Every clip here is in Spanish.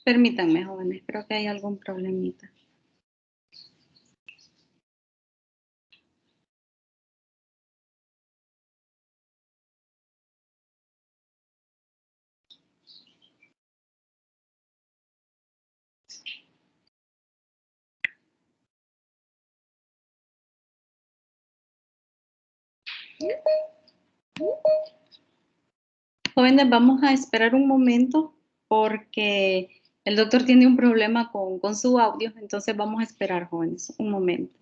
Permítanme, jóvenes, creo que hay algún problemita. Jóvenes, vamos a esperar un momento porque el doctor tiene un problema con su audio, entonces vamos a esperar, jóvenes, un momento.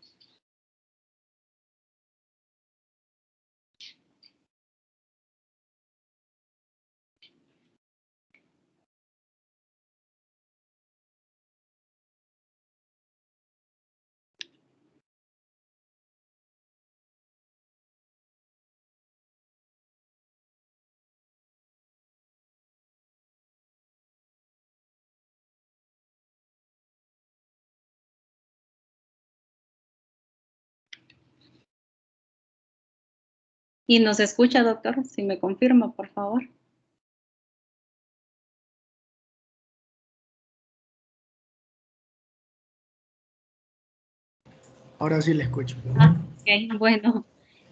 ¿Y nos escucha, doctor? Si me confirma, por favor. Ahora sí le escucho. Ok, bueno.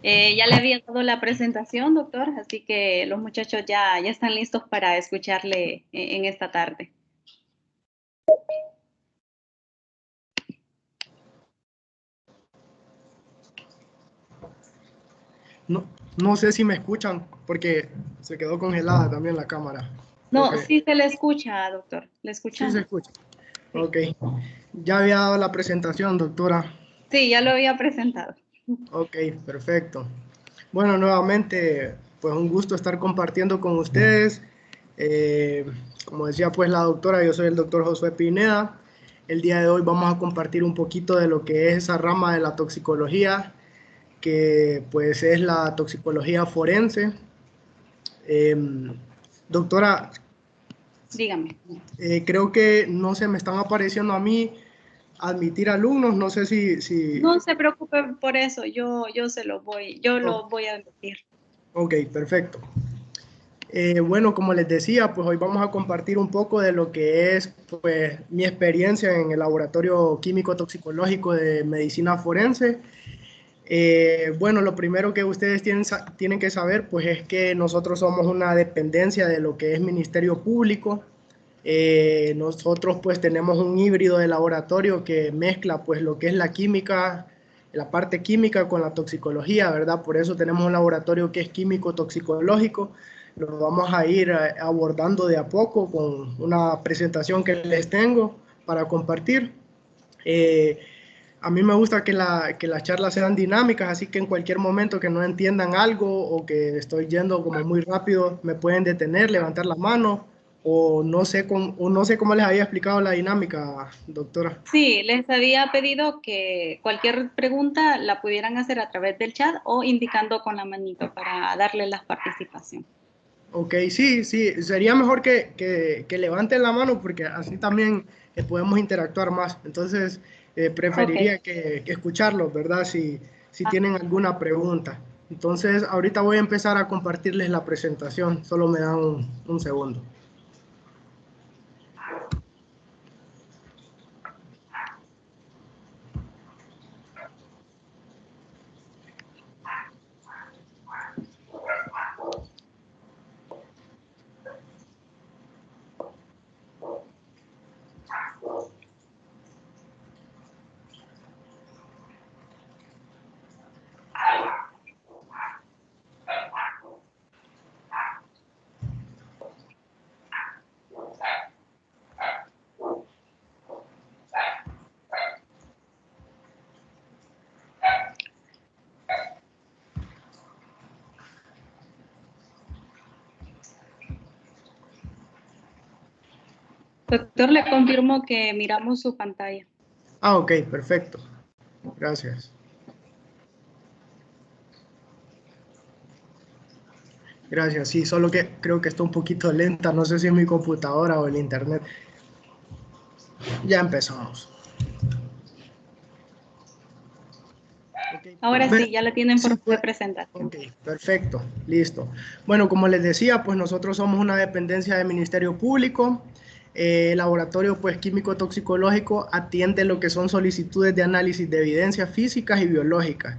Ya le había dado la presentación, doctor, así que los muchachos ya están listos para escucharle en esta tarde. No sé si me escuchan porque se quedó congelada también la cámara. No, sí se le escucha, doctor. ¿Le Sí se escuchamos? escucha. Sí. Ok. Ya había dado la presentación, doctora. Sí, ya lo había presentado. Ok, perfecto. Bueno, nuevamente, pues un gusto estar compartiendo con ustedes. Como decía pues la doctora, yo soy el doctor Josué Pineda. El día de hoy vamos a compartir un poquito de lo que es esa rama de la toxicología, que pues es la toxicología forense. Doctora, Dígame. creo que no se me están apareciendo a mí admitir alumnos, no sé si... No se preocupe por eso, yo Oh, lo voy a admitir. ok, perfecto. Bueno, como les decía, pues hoy vamos a compartir un poco de lo que es pues mi experiencia en el laboratorio químico toxicológico de medicina forense. Bueno, lo primero que ustedes tienen que saber pues es que nosotros somos una dependencia de lo que es Ministerio Público. Nosotros pues tenemos un híbrido de laboratorio que mezcla pues lo que es la química, la parte química con la toxicología, ¿verdad? Por eso tenemos un laboratorio que es químico toxicológico. Lo vamos a ir abordando de a poco con una presentación que les tengo para compartir. A mí me gusta que las charlas sean dinámicas, así que en cualquier momento que no entiendan algo o que estoy yendo como muy rápido, me pueden detener, levantar la mano o no sé cómo les había explicado la dinámica, doctora. Sí, les había pedido que cualquier pregunta la pudieran hacer a través del chat o indicando con la manito para darle la participación. Ok, sí, sería mejor que levanten la mano porque así también podemos interactuar más. Entonces, preferiría Ok. que escucharlos, ¿verdad? Si Ah, tienen alguna pregunta. Entonces, ahorita voy a empezar a compartirles la presentación. Solo me dan un segundo. doctor, le confirmo que miramos su pantalla. Ah, ok, perfecto. Gracias. Gracias, sí, solo que creo que está un poquito lenta. No sé si es mi computadora o el internet. Ya empezamos. Okay. Ahora Bueno, sí, ya la tienen sí, por de pues, presentación. ok, perfecto, listo. Bueno, como les decía, pues nosotros somos una dependencia del Ministerio Público. El laboratorio pues, químico-toxicológico atiende lo que son solicitudes de análisis de evidencias físicas y biológicas.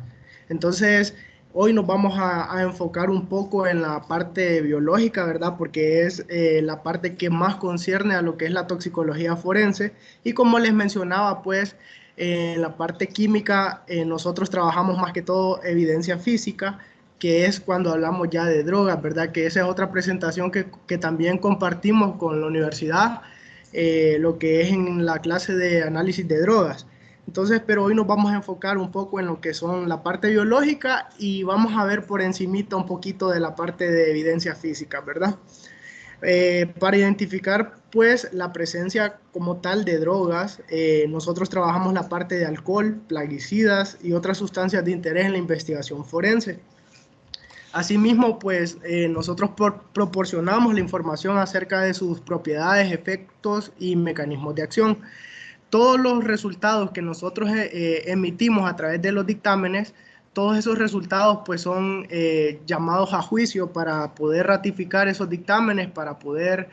Entonces, hoy nos vamos a enfocar un poco en la parte biológica, ¿verdad? Porque es la parte que más concierne a lo que es la toxicología forense. Y como les mencionaba, pues, en la parte química, nosotros trabajamos más que todo evidencia física, que es cuando hablamos ya de drogas, ¿verdad? Que esa es otra presentación que también compartimos con la universidad, lo que es en la clase de análisis de drogas. Entonces, pero hoy nos vamos a enfocar un poco en lo que son la parte biológica y vamos a ver por encimita un poquito de la parte de evidencia física, ¿verdad? Para identificar pues la presencia como tal de drogas, nosotros trabajamos la parte de alcohol, plaguicidas y otras sustancias de interés en la investigación forense. Asimismo, pues nosotros proporcionamos la información acerca de sus propiedades, efectos y mecanismos de acción. Todos los resultados que nosotros emitimos a través de los dictámenes, todos esos resultados pues son llamados a juicio para poder ratificar esos dictámenes, para poder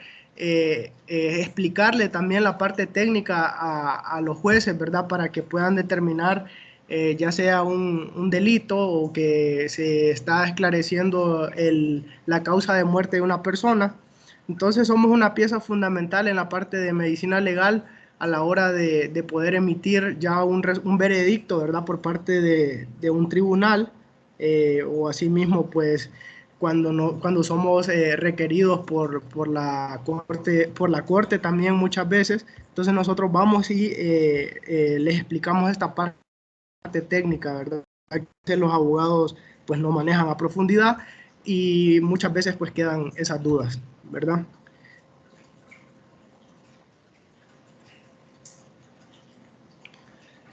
explicarle también la parte técnica a los jueces, ¿verdad? Para que puedan determinar ya sea un delito o que se está esclareciendo la causa de muerte de una persona. Entonces somos una pieza fundamental en la parte de medicina legal a la hora de poder emitir ya un veredicto, ¿verdad? Por parte de un tribunal o asimismo, pues, cuando somos requeridos por la corte también muchas veces. Entonces nosotros vamos y les explicamos esta parte técnica, ¿verdad? Que los abogados pues no manejan a profundidad y muchas veces pues quedan esas dudas, ¿verdad?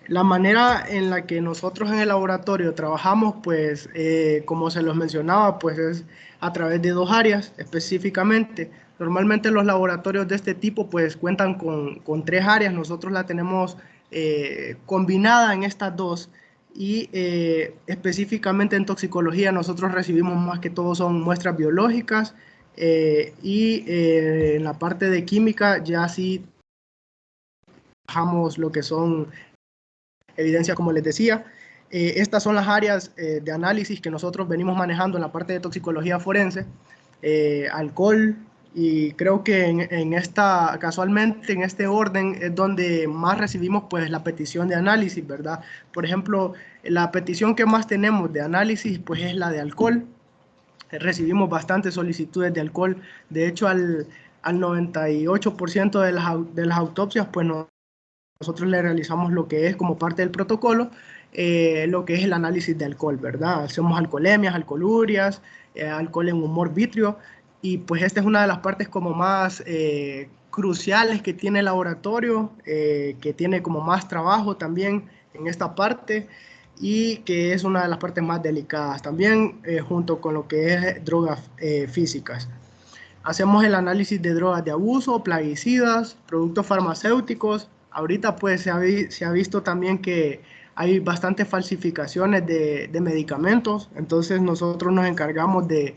La manera en la que nosotros en el laboratorio trabajamos, pues, como se los mencionaba, pues es a través de dos áreas específicamente. Normalmente los laboratorios de este tipo, pues, cuentan con tres áreas. Nosotros la tenemos combinada en estas dos. Y específicamente en toxicología, nosotros recibimos más que todo son muestras biológicas. En la parte de química, ya sí trabajamos lo que son evidencia, como les decía. Estas son las áreas de análisis que nosotros venimos manejando en la parte de toxicología forense, alcohol, y creo que casualmente en este orden es donde más recibimos pues la petición de análisis, ¿verdad? Por ejemplo, la petición que más tenemos de análisis pues es la de alcohol. Recibimos bastantes solicitudes de alcohol, de hecho al 98% de las autopsias pues nosotros le realizamos lo que es como parte del protocolo, lo que es el análisis de alcohol, ¿verdad? Hacemos alcoholemias, alcoholurias, alcohol en humor vitrio, y pues esta es una de las partes como más cruciales que tiene el laboratorio, que tiene como más trabajo también en esta parte, y que es una de las partes más delicadas también, junto con lo que es drogas físicas. Hacemos el análisis de drogas de abuso, plaguicidas, productos farmacéuticos. Ahorita pues se ha visto también que hay bastantes falsificaciones de medicamentos, entonces nosotros nos encargamos de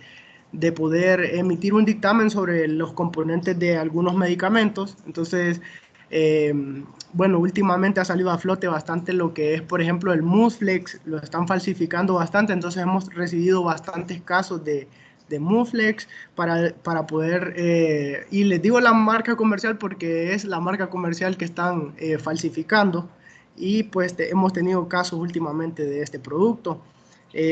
poder emitir un dictamen sobre los componentes de algunos medicamentos. Entonces, eh, bueno, últimamente ha salido a flote bastante lo que es, por ejemplo, el Muflex, lo están falsificando bastante, entonces hemos recibido bastantes casos de Muflex para poder, y les digo la marca comercial porque es la marca comercial que están falsificando, y pues hemos tenido casos últimamente de este producto.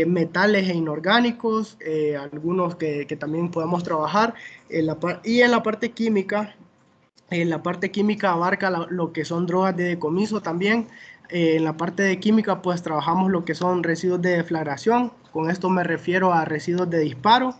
Metales e inorgánicos, algunos que también podemos trabajar, y en la parte química abarca lo que son drogas de decomiso también. En la parte de química pues trabajamos lo que son residuos de deflagración, con esto me refiero a residuos de disparo,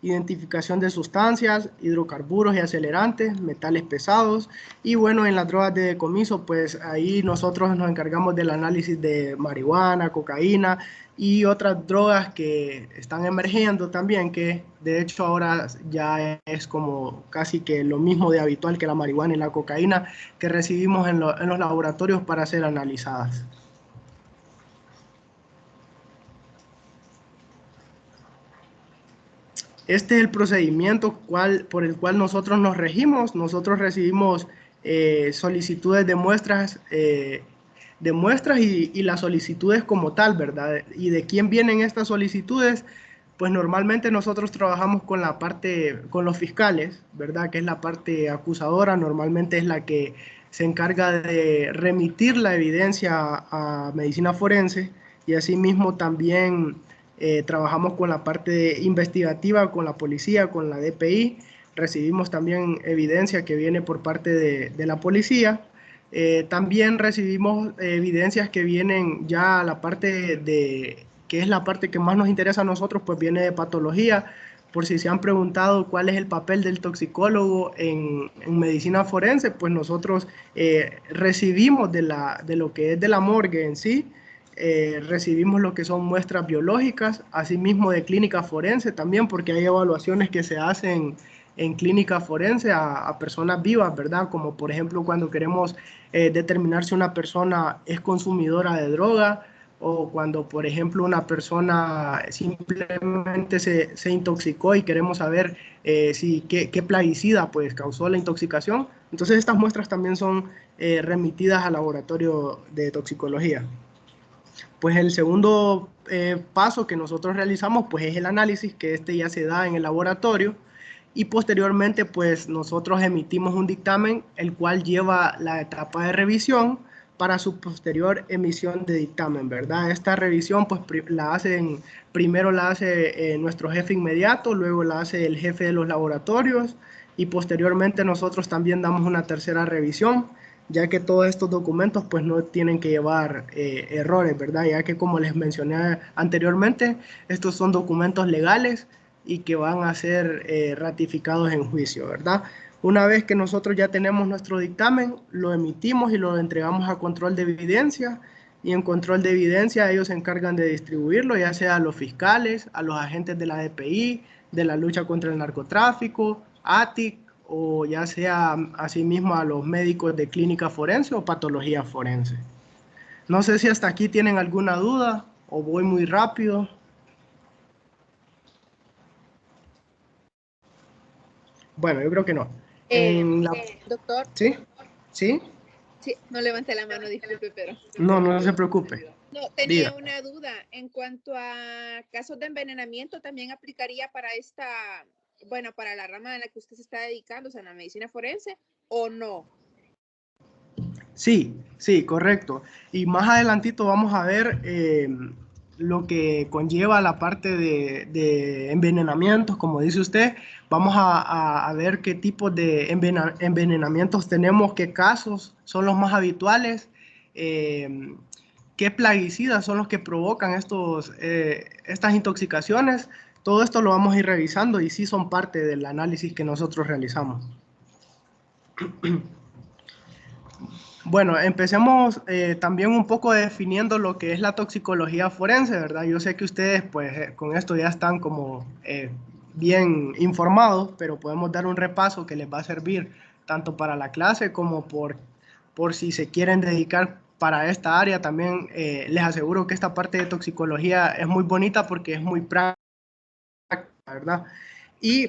identificación de sustancias, hidrocarburos y acelerantes, metales pesados, y bueno, en las drogas de decomiso, pues ahí nosotros nos encargamos del análisis de marihuana, cocaína y otras drogas que están emergiendo también, que de hecho ahora ya es como casi que lo mismo de habitual que la marihuana y la cocaína que recibimos en los laboratorios para ser analizadas. Este es el procedimiento por el cual nosotros nos regimos. Nosotros recibimos solicitudes de muestras y las solicitudes como tal, ¿verdad? ¿Y de quién vienen estas solicitudes? Pues normalmente nosotros trabajamos con la parte, con los fiscales, ¿verdad? Que es la parte acusadora, normalmente es la que se encarga de remitir la evidencia a medicina forense, y asimismo también trabajamos con la parte investigativa, con la policía, con la DPI. Recibimos también evidencia que viene por parte de la policía. También recibimos evidencias que vienen ya a la parte de, que es la parte que más nos interesa a nosotros, pues viene de patología. Por si se han preguntado cuál es el papel del toxicólogo en medicina forense, pues nosotros recibimos de lo que es de la morgue en sí, recibimos lo que son muestras biológicas, asimismo de clínica forense también, porque hay evaluaciones que se hacen en clínica forense a personas vivas, ¿verdad? Como por ejemplo cuando queremos determinar si una persona es consumidora de droga, o cuando por ejemplo una persona simplemente se intoxicó y queremos saber qué plaguicida pues causó la intoxicación. Entonces estas muestras también son remitidas al laboratorio de toxicología. Pues el segundo paso que nosotros realizamos pues es el análisis, que este ya se da en el laboratorio, y posteriormente pues nosotros emitimos un dictamen el cual lleva la etapa de revisión para su posterior emisión de dictamen, ¿verdad? Esta revisión pues primero la hace nuestro jefe inmediato, luego la hace el jefe de los laboratorios, y posteriormente nosotros también damos una tercera revisión, ya que todos estos documentos pues no tienen que llevar errores, ¿verdad? Ya que como les mencioné anteriormente, estos son documentos legales y que van a ser ratificados en juicio, ¿verdad? Una vez que nosotros ya tenemos nuestro dictamen, lo emitimos y lo entregamos a control de evidencia, y en control de evidencia ellos se encargan de distribuirlo, ya sea a los fiscales, a los agentes de la DPI, de la lucha contra el narcotráfico, ATIC, o ya sea asimismo a los médicos de clínica forense o patología forense. No sé si hasta aquí tienen alguna duda o voy muy rápido. Bueno, yo creo que no. Eh, Doctor, ¿Sí? ¿Sí? sí, no levanté la mano, disculpe, pero No, no se preocupe. no, tenía Diga. una duda en cuanto a casos de envenenamiento. ¿También aplicaría para esta, bueno, para la rama en la que usted se está dedicando, o sea, en la medicina forense, o no? Sí, sí, correcto. Y más adelantito vamos a ver lo que conlleva la parte de envenenamientos, como dice usted. Vamos a ver qué tipos de envenenamientos tenemos, qué casos son los más habituales, qué plaguicidas son los que provocan estas intoxicaciones. Todo esto lo vamos a ir revisando y sí son parte del análisis que nosotros realizamos. Bueno, empecemos también un poco definiendo lo que es la toxicología forense, ¿verdad? Yo sé que ustedes pues con esto ya están como bien informados, pero podemos dar un repaso que les va a servir tanto para la clase como por si se quieren dedicar para esta área. También les aseguro que esta parte de toxicología es muy bonita porque es muy práctica, ¿verdad?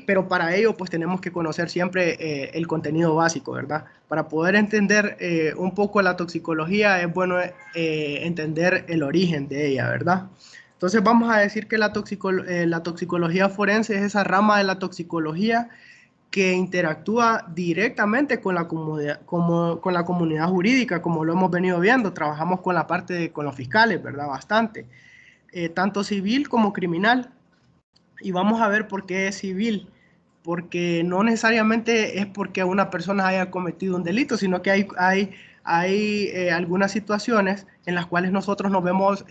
Pero para ello pues tenemos que conocer siempre el contenido básico, ¿verdad? Para poder entender un poco la toxicología es bueno entender el origen de ella, ¿verdad? Entonces vamos a decir que la toxicología forense es esa rama de la toxicología que interactúa directamente con la comunidad, con la comunidad jurídica, como lo hemos venido viendo. Trabajamos con la parte con los fiscales, ¿verdad? Bastante, tanto civil como criminal. Y vamos a ver por qué es civil, porque no necesariamente es porque una persona haya cometido un delito, sino que hay algunas situaciones en las cuales nosotros nos vemos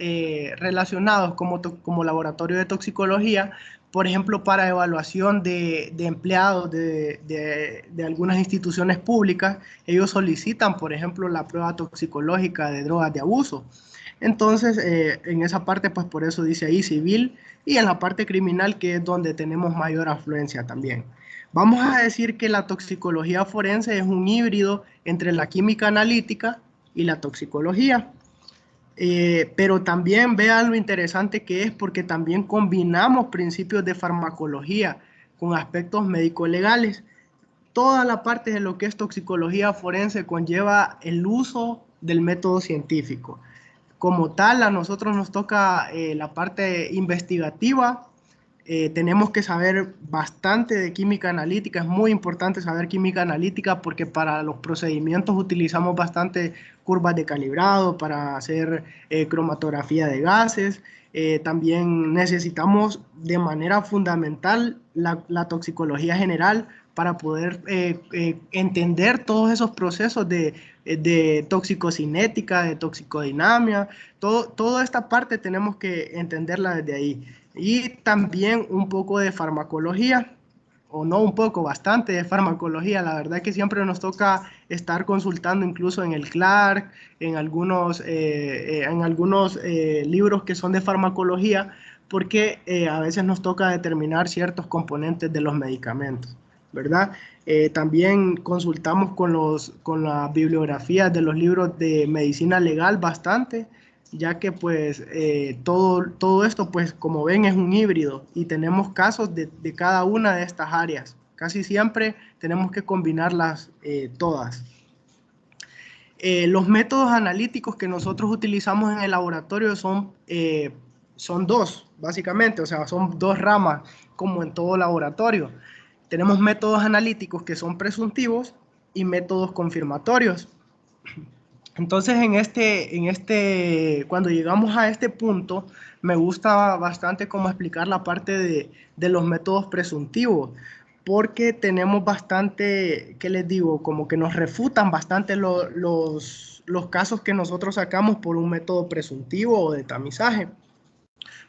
relacionados como laboratorio de toxicología, por ejemplo, para evaluación de empleados de algunas instituciones públicas. Ellos solicitan, por ejemplo, la prueba toxicológica de drogas de abuso. Entonces, en esa parte, pues por eso dice ahí civil, y en la parte criminal, que es donde tenemos mayor afluencia también. Vamos a decir que la toxicología forense es un híbrido entre la química analítica y la toxicología. Pero también vean lo interesante que es, porque también combinamos principios de farmacología con aspectos médico-legales. Toda la parte de lo que es toxicología forense conlleva el uso del método científico. Como tal, a nosotros nos toca la parte investigativa. Tenemos que saber bastante de química analítica. Es muy importante saber química analítica porque para los procedimientos utilizamos bastante curvas de calibrado para hacer cromatografía de gases. También necesitamos de manera fundamental la toxicología general para poder entender todos esos procesos de toxicocinética, de toxicodinamia. Toda esta parte tenemos que entenderla desde ahí. Y también un poco de farmacología, o no un poco, bastante de farmacología. La verdad que siempre nos toca estar consultando incluso en el CLARC, en algunos libros que son de farmacología, porque a veces nos toca determinar ciertos componentes de los medicamentos, ¿verdad? También consultamos con las bibliografías de los libros de medicina legal bastante, ya que pues todo esto, pues como ven, es un híbrido y tenemos casos de cada una de estas áreas. Casi siempre tenemos que combinarlas todas. Los métodos analíticos que nosotros utilizamos en el laboratorio son dos, básicamente, o sea, son dos ramas, como en todo laboratorio. Tenemos métodos analíticos que son presuntivos y métodos confirmatorios. Entonces, cuando llegamos a este punto, me gusta bastante cómo explicar la parte de los métodos presuntivos, porque tenemos bastante, ¿qué les digo? Como que nos refutan bastante los casos que nosotros sacamos por un método presuntivo o de tamizaje.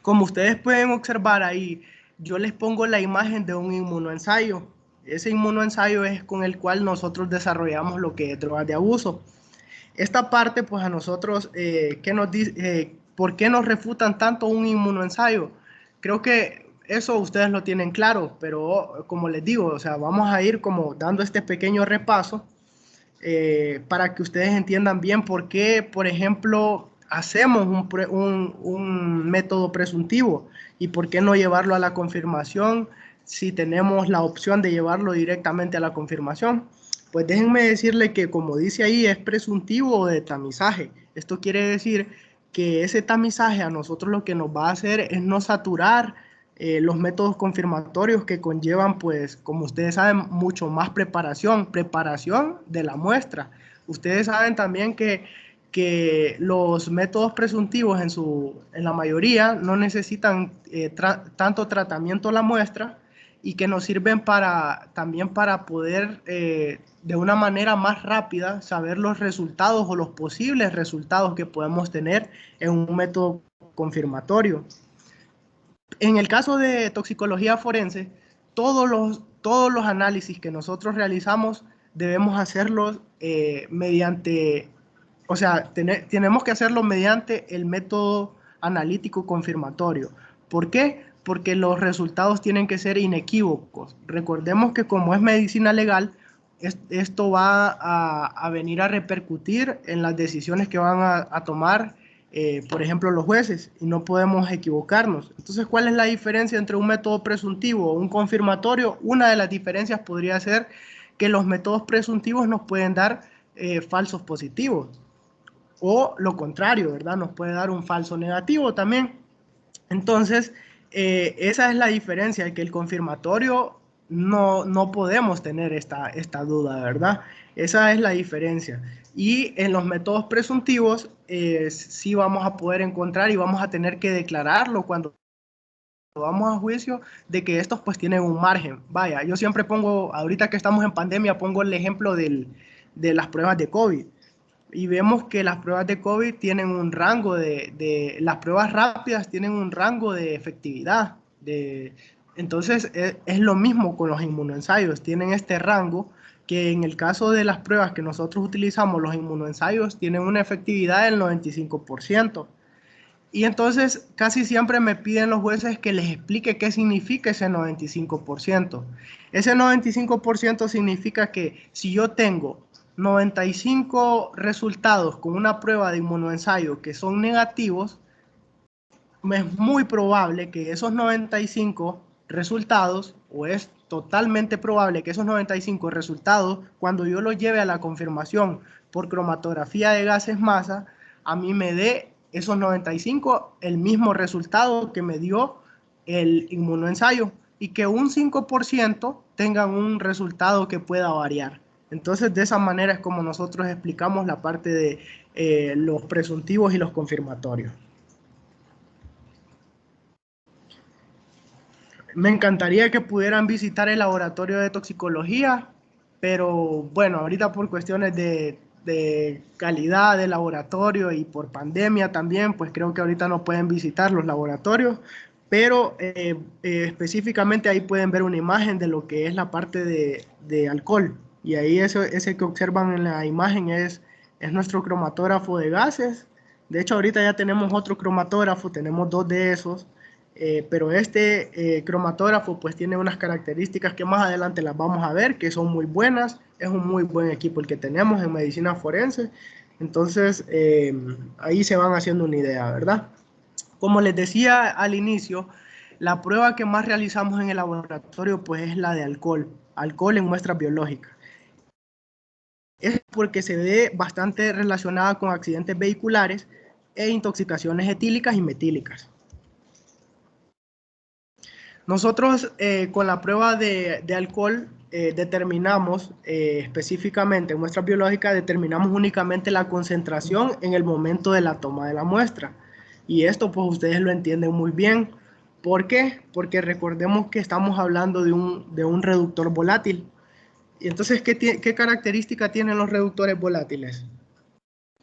Como ustedes pueden observar ahí, yo les pongo la imagen de un inmunoensayo. Ese inmunoensayo es con el cual nosotros desarrollamos lo que es drogas de abuso. Esta parte, pues a nosotros, ¿por qué nos refutan tanto un inmunoensayo? Creo que eso ustedes lo tienen claro, pero como les digo, o sea, vamos a ir como dando este pequeño repaso para que ustedes entiendan bien por qué, por ejemplo, hacemos un método presuntivo y por qué no llevarlo a la confirmación si tenemos la opción de llevarlo directamente a la confirmación. Pues déjenme decirle que, como dice ahí, es presuntivo o de tamizaje. Esto quiere decir que ese tamizaje a nosotros lo que nos va a hacer es no saturar los métodos confirmatorios que conllevan, pues, como ustedes saben, mucho más preparación de la muestra. Ustedes saben también que los métodos presuntivos en la mayoría no necesitan tanto tratamiento a la muestra y que nos sirven también para poder de una manera más rápida saber los resultados o los posibles resultados que podemos tener en un método confirmatorio. En el caso de toxicología forense, todos los análisis que nosotros realizamos debemos hacerlos tenemos que hacerlo mediante el método analítico confirmatorio. ¿Por qué? Porque los resultados tienen que ser inequívocos. Recordemos que como es medicina legal, esto va a venir a repercutir en las decisiones que van a tomar, por ejemplo, los jueces, y no podemos equivocarnos. Entonces, ¿cuál es la diferencia entre un método presuntivo o un confirmatorio? Una de las diferencias podría ser que los métodos presuntivos nos pueden dar falsos positivos, o lo contrario, ¿verdad? Nos puede dar un falso negativo también. Entonces, esa es la diferencia, que el confirmatorio no podemos tener esta duda, ¿verdad? Esa es la diferencia. Y en los métodos presuntivos sí vamos a poder encontrar y vamos a tener que declararlo cuando vamos a juicio, de que estos pues tienen un margen. Vaya, yo siempre pongo, ahorita que estamos en pandemia, pongo el ejemplo de las pruebas de COVID. Y vemos que las pruebas de COVID tienen un rango las pruebas rápidas tienen un rango de efectividad. Entonces, es lo mismo con los inmunoensayos. Tienen este rango que en el caso de las pruebas que nosotros utilizamos, los inmunoensayos tienen una efectividad del 95%. Y entonces, casi siempre me piden los jueces que les explique qué significa ese 95%. Ese 95% significa que si yo tengo 95 resultados con una prueba de inmunoensayo que son negativos, es muy probable que esos 95 resultados, o es totalmente probable que esos 95 resultados, cuando yo los lleve a la confirmación por cromatografía de gases masa, a mí me dé esos 95 el mismo resultado que me dio el inmunoensayo, y que un 5% tengan un resultado que pueda variar. Entonces, de esa manera es como nosotros explicamos la parte de los presuntivos y los confirmatorios. Me encantaría que pudieran visitar el laboratorio de toxicología, pero bueno, ahorita por cuestiones de calidad de laboratorio y por pandemia también, pues creo que ahorita no pueden visitar los laboratorios, pero específicamente ahí pueden ver una imagen de lo que es la parte de alcohol, y ahí ese que observan en la imagen es nuestro cromatógrafo de gases. De hecho, ahorita ya tenemos otro cromatógrafo, tenemos 2 de esos. Pero este cromatógrafo pues tiene unas características que más adelante las vamos a ver, que son muy buenas. Es un muy buen equipo el que tenemos en medicina forense. Entonces ahí se van haciendo una idea, ¿verdad? Como les decía al inicio, la prueba que más realizamos en el laboratorio pues es la de alcohol en muestras biológicas. Es porque se ve bastante relacionada con accidentes vehiculares e intoxicaciones etílicas y metílicas. Nosotros con la prueba de alcohol determinamos específicamente en muestra biológica, determinamos únicamente la concentración en el momento de la toma de la muestra. Y esto pues ustedes lo entienden muy bien. ¿Por qué? Porque recordemos que estamos hablando de un reductor volátil. Y entonces, ¿qué característica tienen los reductores volátiles?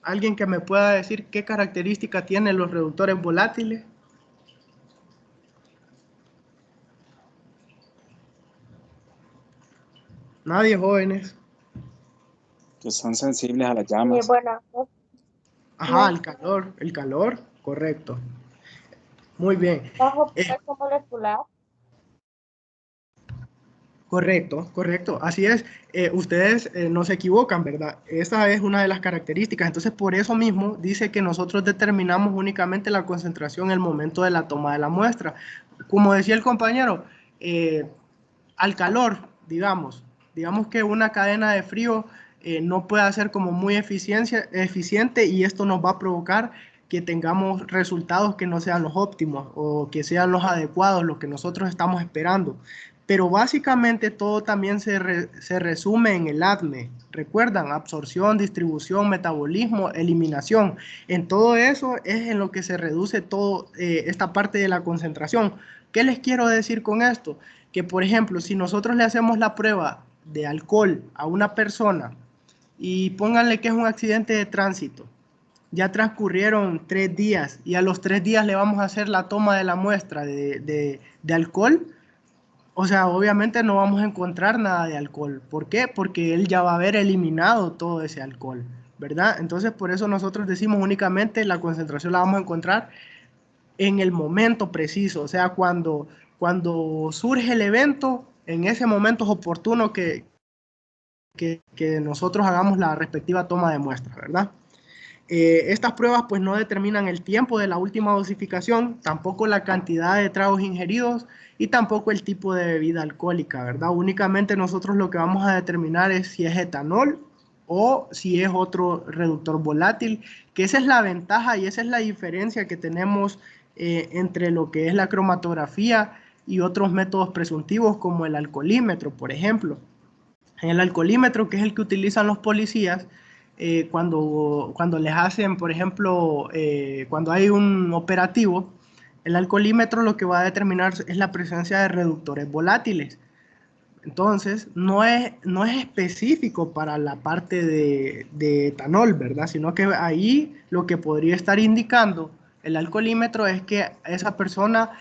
¿Alguien que me pueda decir qué característica tienen los reductores volátiles? Nadie, jóvenes. Que son sensibles a las llamas. Bueno, Ajá, el calor, correcto. Muy bien. bajo peso molecular. Correcto, correcto. Así es. Ustedes no se equivocan, ¿verdad? Esa es una de las características. Entonces, por eso mismo dice que nosotros determinamos únicamente la concentración en el momento de la toma de la muestra. Como decía el compañero, al calor, digamos que una cadena de frío no puede ser como muy eficiente, y esto nos va a provocar que tengamos resultados que no sean los óptimos o que sean los adecuados, lo que nosotros estamos esperando. Pero básicamente todo también se resume en el ADME. Recuerdan, absorción, distribución, metabolismo, eliminación. En todo eso es en lo que se reduce todo esta parte de la concentración. ¿Qué les quiero decir con esto? Que, por ejemplo, si nosotros le hacemos la prueba de alcohol a una persona y pónganle que es un accidente de tránsito, ya transcurrieron 3 días y a los 3 días le vamos a hacer la toma de la muestra de alcohol, o sea, obviamente no vamos a encontrar nada de alcohol. ¿Por qué? Porque él ya va a haber eliminado todo ese alcohol, ¿verdad? Entonces, por eso nosotros decimos únicamente la concentración la vamos a encontrar en el momento preciso, o sea, cuando surge el evento, en ese momento es oportuno que nosotros hagamos la respectiva toma de muestra, ¿verdad? Estas pruebas pues no determinan el tiempo de la última dosificación, tampoco la cantidad de tragos ingeridos y tampoco el tipo de bebida alcohólica, ¿verdad? Únicamente nosotros lo que vamos a determinar es si es etanol o si es otro reductor volátil, que esa es la ventaja y esa es la diferencia que tenemos entre lo que es la cromatografía y otros métodos presuntivos como el alcoholímetro, por ejemplo. En el alcoholímetro, que es el que utilizan los policías, cuando les hacen, por ejemplo, cuando hay un operativo, el alcoholímetro lo que va a determinar es la presencia de reductores volátiles. Entonces, no es específico para la parte de etanol, ¿verdad? Sino que ahí lo que podría estar indicando el alcoholímetro es que esa persona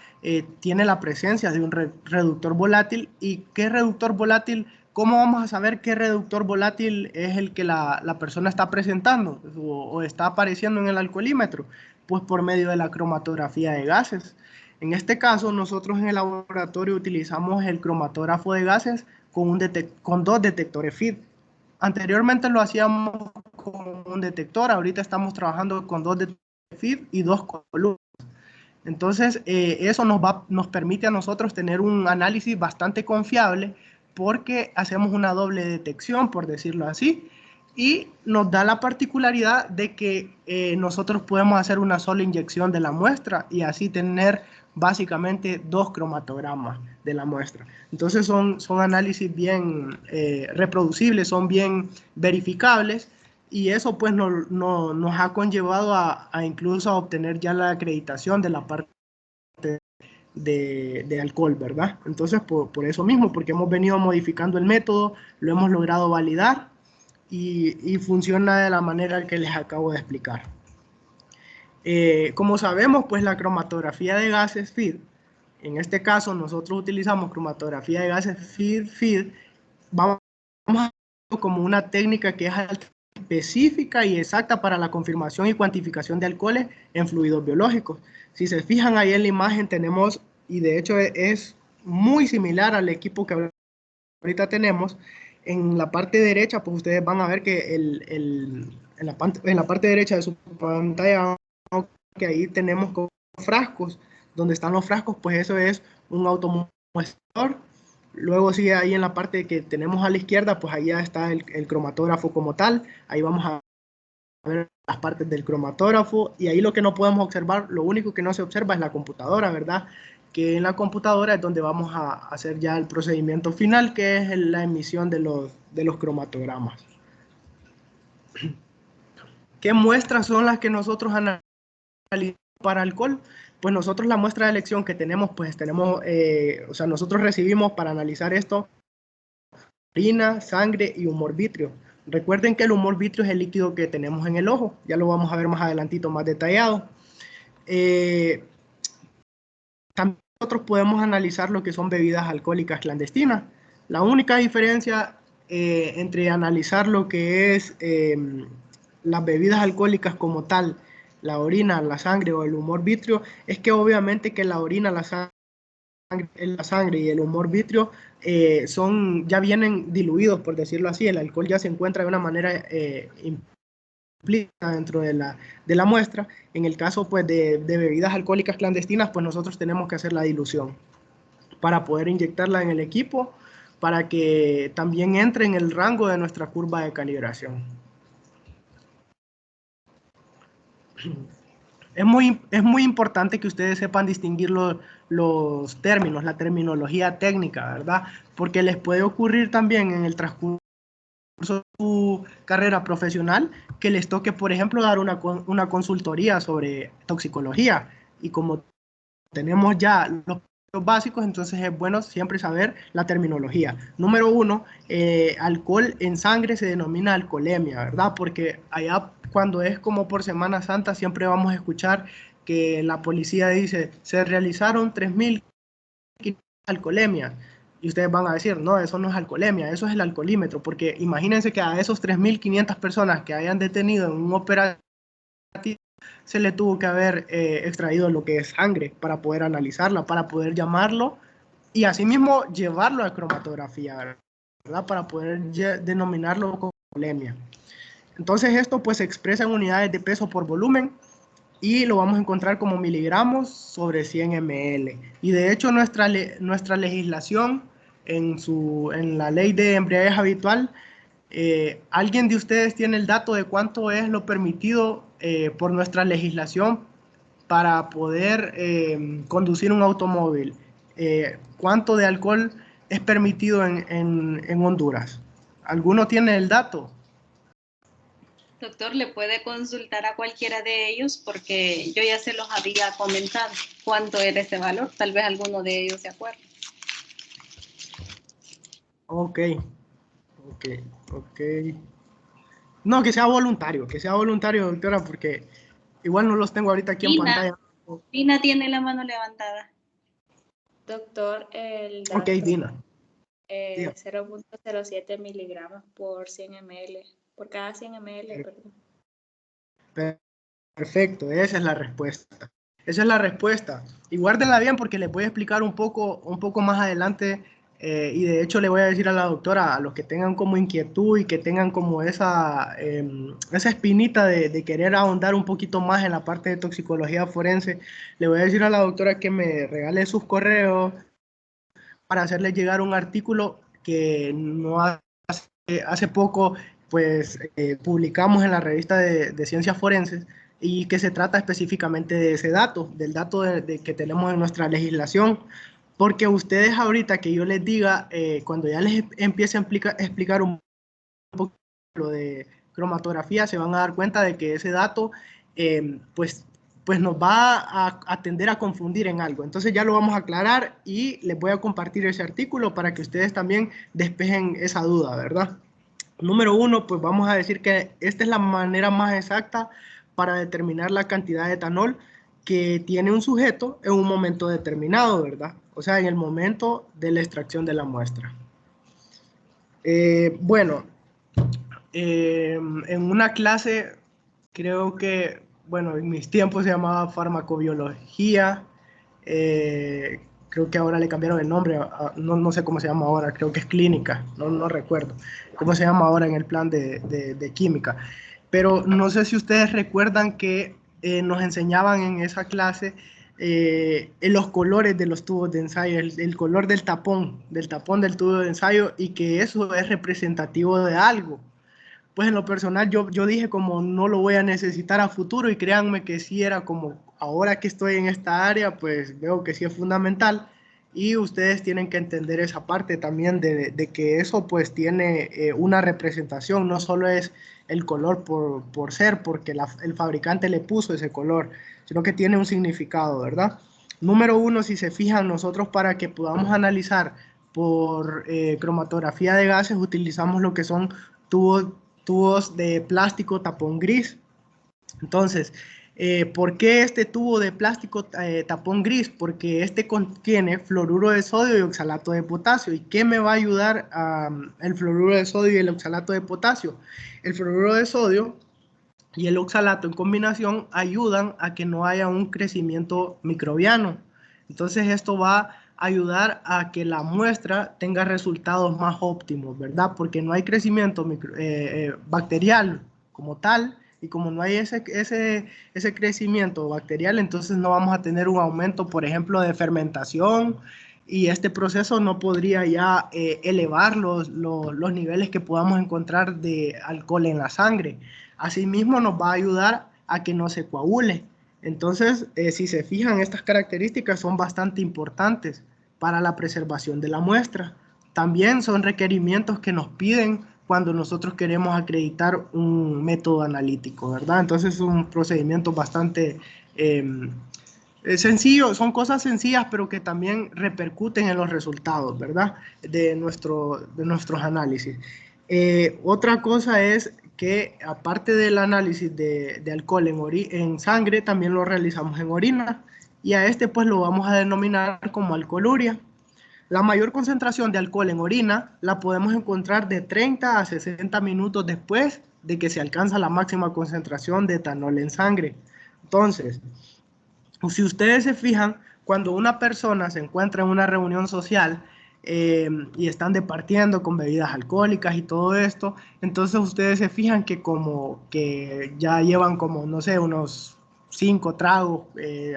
tiene la presencia de un reductor volátil. ¿Y qué reductor volátil? ¿Cómo vamos a saber qué reductor volátil es el que la persona está presentando o está apareciendo en el alcoholímetro? Pues por medio de la cromatografía de gases. En este caso, nosotros en el laboratorio utilizamos el cromatógrafo de gases con 2 detectores FID. Anteriormente lo hacíamos con un detector, ahorita estamos trabajando con 2 detectores FID y 2 columnas. Entonces, eso nos permite a nosotros tener un análisis bastante confiable porque hacemos una doble detección, por decirlo así, y nos da la particularidad de que nosotros podemos hacer una sola inyección de la muestra y así tener básicamente 2 cromatogramas de la muestra. Entonces son análisis bien reproducibles, son bien verificables, y eso pues nos ha conllevado a incluso a obtener ya la acreditación de la parte de alcohol, ¿verdad? Entonces por eso mismo, porque hemos venido modificando el método, lo hemos logrado validar y funciona de la manera que les acabo de explicar. Como sabemos, pues la cromatografía de gases FID, en este caso nosotros utilizamos cromatografía de gases FID, vamos a como una técnica que es específica y exacta para la confirmación y cuantificación de alcoholes en fluidos biológicos. Si se fijan ahí en la imagen tenemos, y de hecho es muy similar al equipo que ahorita tenemos, en la parte derecha, pues ustedes van a ver que en la parte derecha de su pantalla, que ahí tenemos frascos, donde están los frascos, pues eso es un automuestrador. Luego sigue ahí en la parte que tenemos a la izquierda, pues ahí ya está el cromatógrafo como tal. Ahí vamos a ver las partes del cromatógrafo y ahí lo que no podemos observar, lo único que no se observa es la computadora, ¿verdad? Que en la computadora es donde vamos a hacer ya el procedimiento final, que es la emisión de los cromatogramas. ¿Qué muestras son las que nosotros analizamos para alcohol? Pues nosotros la muestra de elección que tenemos, pues tenemos, o sea, nosotros recibimos para analizar esto orina, sangre y humor vítreo. Recuerden que el humor vítreo es el líquido que tenemos en el ojo, ya lo vamos a ver más adelantito, más detallado. También nosotros podemos analizar lo que son bebidas alcohólicas clandestinas. La única diferencia entre analizar lo que es las bebidas alcohólicas como tal, la orina, la sangre o el humor vítreo, es que obviamente que la orina, la sangre y el humor vítreo ya vienen diluidos, por decirlo así. El alcohol ya se encuentra de una manera implícita dentro de la muestra. En el caso pues de bebidas alcohólicas clandestinas, pues nosotros tenemos que hacer la dilución para poder inyectarla en el equipo, para que también entre en el rango de nuestra curva de calibración. Es muy importante que ustedes sepan distinguir los términos, la terminología técnica, ¿verdad? Porque les puede ocurrir también en el transcurso de su carrera profesional que les toque, por ejemplo, dar una consultoría sobre toxicología. Y como tenemos ya los básicos, entonces es bueno siempre saber la terminología. Número 1, alcohol en sangre se denomina alcoholemia, ¿verdad? Porque allá cuando es como por Semana Santa siempre vamos a escuchar que la policía dice, se realizaron 3.000 alcoholemias. Y ustedes van a decir, no, eso no es alcoholemia, eso es el alcoholímetro, porque imagínense que a esos 3.500 personas que hayan detenido en un operativo se le tuvo que haber extraído lo que es sangre para poder analizarla, para poder llamarlo y asimismo llevarlo a cromatografía, ¿verdad? Para poder denominarlo como alcoholemia. Entonces esto pues se expresa en unidades de peso por volumen y lo vamos a encontrar como miligramos sobre 100 ml. Y de hecho nuestra legislación en la ley de embriaguez habitual, ¿alguien de ustedes tiene el dato de cuánto es lo permitido por nuestra legislación para poder conducir un automóvil? ¿Cuánto de alcohol es permitido en Honduras? ¿Alguno tiene el dato? Doctor, le puede consultar a cualquiera de ellos porque yo ya se los había comentado cuánto era ese valor. Tal vez alguno de ellos se acuerde. Ok. No, que sea voluntario, doctora, porque igual no los tengo ahorita aquí en pantalla. Dina tiene la mano levantada. Doctor, el dato Ok, Dina. 0.07 miligramos por 100 ml, por cada 100 ml, perdón. Perfecto, esa es la respuesta. Esa es la respuesta. Y guárdenla bien porque les voy a explicar un poco más adelante Y de hecho le voy a decir a la doctora, a los que tengan como inquietud y que tengan como esa espinita de querer ahondar un poquito más en la parte de toxicología forense, le voy a decir a la doctora que me regale sus correos para hacerles llegar un artículo que no hace poco pues publicamos en la revista de Ciencias Forenses, y que se trata específicamente de ese dato, del dato que tenemos en nuestra legislación. Porque ustedes ahorita que yo les diga, cuando ya les empiece a explicar un poco lo de cromatografía, se van a dar cuenta de que ese dato pues nos va a tender a confundir en algo. Entonces ya lo vamos a aclarar y les voy a compartir ese artículo para que ustedes también despejen esa duda, ¿verdad? Número 1, pues vamos a decir que esta es la manera más exacta para determinar la cantidad de etanol que tiene un sujeto en un momento determinado, ¿verdad? O sea, en el momento de la extracción de la muestra. En una clase, creo que, bueno, en mis tiempos se llamaba farmacobiología, creo que ahora le cambiaron el nombre, no sé cómo se llama ahora, creo que es clínica, no recuerdo cómo se llama ahora en el plan de química. Pero no sé si ustedes recuerdan que nos enseñaban en esa clase en los colores de los tubos de ensayo, el color del tapón del tubo de ensayo, y que eso es representativo de algo. Pues en lo personal yo dije como no lo voy a necesitar a futuro, y créanme que sí era como ahora que estoy en esta área pues veo que sí es fundamental, y ustedes tienen que entender esa parte también de que eso pues tiene una representación, no solo es el color por ser, porque el fabricante le puso ese color, sino que tiene un significado, ¿verdad? Número 1, si se fijan, nosotros para que podamos analizar por cromatografía de gases utilizamos lo que son tubos de plástico tapón gris. Entonces, ¿por qué este tubo de plástico tapón gris? Porque este contiene fluoruro de sodio y oxalato de potasio. ¿Y qué me va a ayudar el fluoruro de sodio y el oxalato de potasio? El fluoruro de sodio y el oxalato en combinación ayudan a que no haya un crecimiento microbiano. Entonces esto va a ayudar a que la muestra tenga resultados más óptimos, ¿verdad? Porque no hay crecimiento bacterial como tal, y como no hay ese crecimiento bacterial, entonces no vamos a tener un aumento, por ejemplo, de fermentación, y este proceso no podría ya elevar los niveles que podamos encontrar de alcohol en la sangre. Asimismo, nos va a ayudar a que no se coagule. Entonces, si se fijan, estas características son bastante importantes para la preservación de la muestra. También son requerimientos que nos piden cuando nosotros queremos acreditar un método analítico, ¿verdad? Entonces, es un procedimiento bastante sencillo, son cosas sencillas, pero que también repercuten en los resultados, ¿verdad? De nuestros análisis. Otra cosa es que aparte del análisis de alcohol en sangre, también lo realizamos en orina, y a este pues lo vamos a denominar como alcoholuria. La mayor concentración de alcohol en orina la podemos encontrar de 30 a 60 minutos después de que se alcanza la máxima concentración de etanol en sangre. Entonces, si ustedes se fijan, cuando una persona se encuentra en una reunión social y están departiendo con bebidas alcohólicas y todo esto, entonces ustedes se fijan que como que ya llevan como, no sé, unos 5 tragos,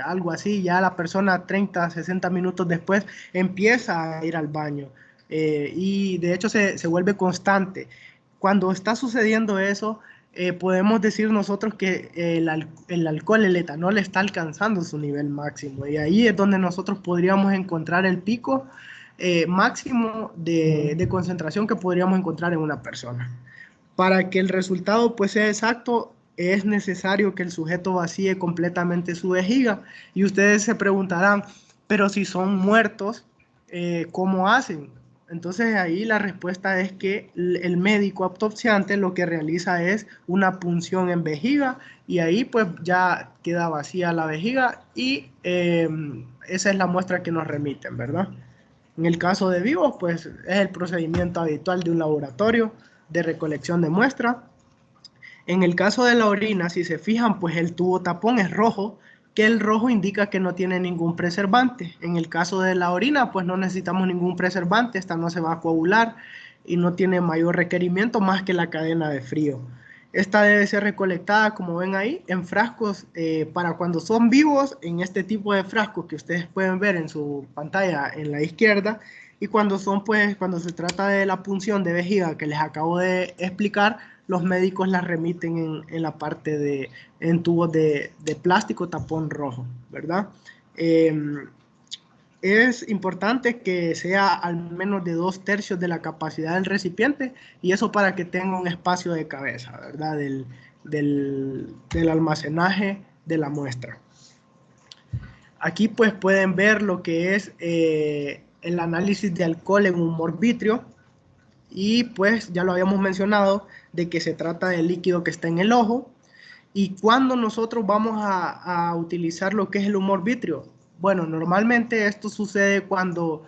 algo así, ya la persona 30, 60 minutos después empieza a ir al baño, y de hecho se vuelve constante. Cuando está sucediendo eso, podemos decir nosotros que el alcohol, el etanol, está alcanzando su nivel máximo, y ahí es donde nosotros podríamos encontrar el pico máximo de concentración que podríamos encontrar en una persona. Para que el resultado pues sea exacto, es necesario que el sujeto vacíe completamente su vejiga, y ustedes se preguntarán, pero si son muertos, ¿cómo hacen? Entonces ahí la respuesta es que el médico autopsiante lo que realiza es una punción en vejiga, y ahí pues ya queda vacía la vejiga, y esa es la muestra que nos remiten, ¿verdad? En el caso de vivos, pues es el procedimiento habitual de un laboratorio de recolección de muestra. En el caso de la orina, si se fijan, pues el tubo tapón es rojo, que el rojo indica que no tiene ningún preservante. En el caso de la orina, pues no necesitamos ningún preservante, esta no se va a coagular y no tiene mayor requerimiento más que la cadena de frío. Esta debe ser recolectada, como ven ahí, en frascos para cuando son vivos, en este tipo de frascos que ustedes pueden ver en su pantalla en la izquierda, y cuando son, pues, cuando se trata de la punción de vejiga que les acabo de explicar, los médicos la remiten en la parte en tubos de plástico tapón rojo, ¿verdad? Es importante que sea al menos de 2/3 de la capacidad del recipiente, y eso para que tenga un espacio de cabeza, ¿verdad? Del almacenaje de la muestra. Aquí pues pueden ver lo que es el análisis de alcohol en humor vítreo, y pues ya lo habíamos mencionado de que se trata del líquido que está en el ojo. ¿Y cuándo nosotros vamos a utilizar lo que es el humor vítreo? Bueno, normalmente esto sucede cuando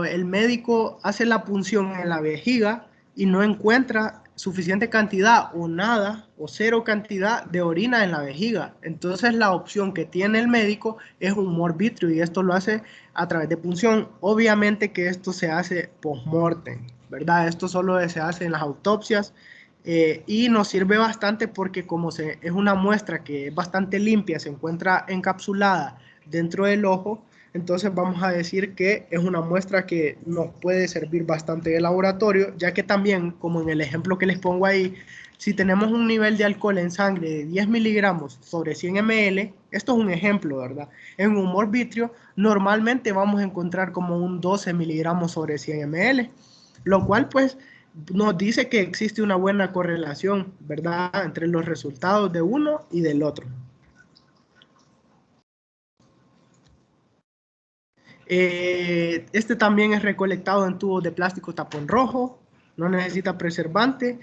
el médico hace la punción en la vejiga y no encuentra suficiente cantidad o nada o cero cantidad de orina en la vejiga. Entonces la opción que tiene el médico es humor vítreo, y esto lo hace a través de punción. Obviamente que esto se hace post-mortem, ¿verdad? Esto solo se hace en las autopsias. Y nos sirve bastante porque como es una muestra que es bastante limpia, se encuentra encapsulada dentro del ojo, entonces vamos a decir que es una muestra que nos puede servir bastante de laboratorio, ya que también, como en el ejemplo que les pongo ahí, si tenemos un nivel de alcohol en sangre de 10 miligramos sobre 100 ml, esto es un ejemplo, ¿verdad? En humor vítreo normalmente vamos a encontrar como un 12 miligramos sobre 100 ml, lo cual pues nos dice que existe una buena correlación, ¿verdad?, entre los resultados de uno y del otro. Este también es recolectado en tubos de plástico tapón rojo, no necesita preservante.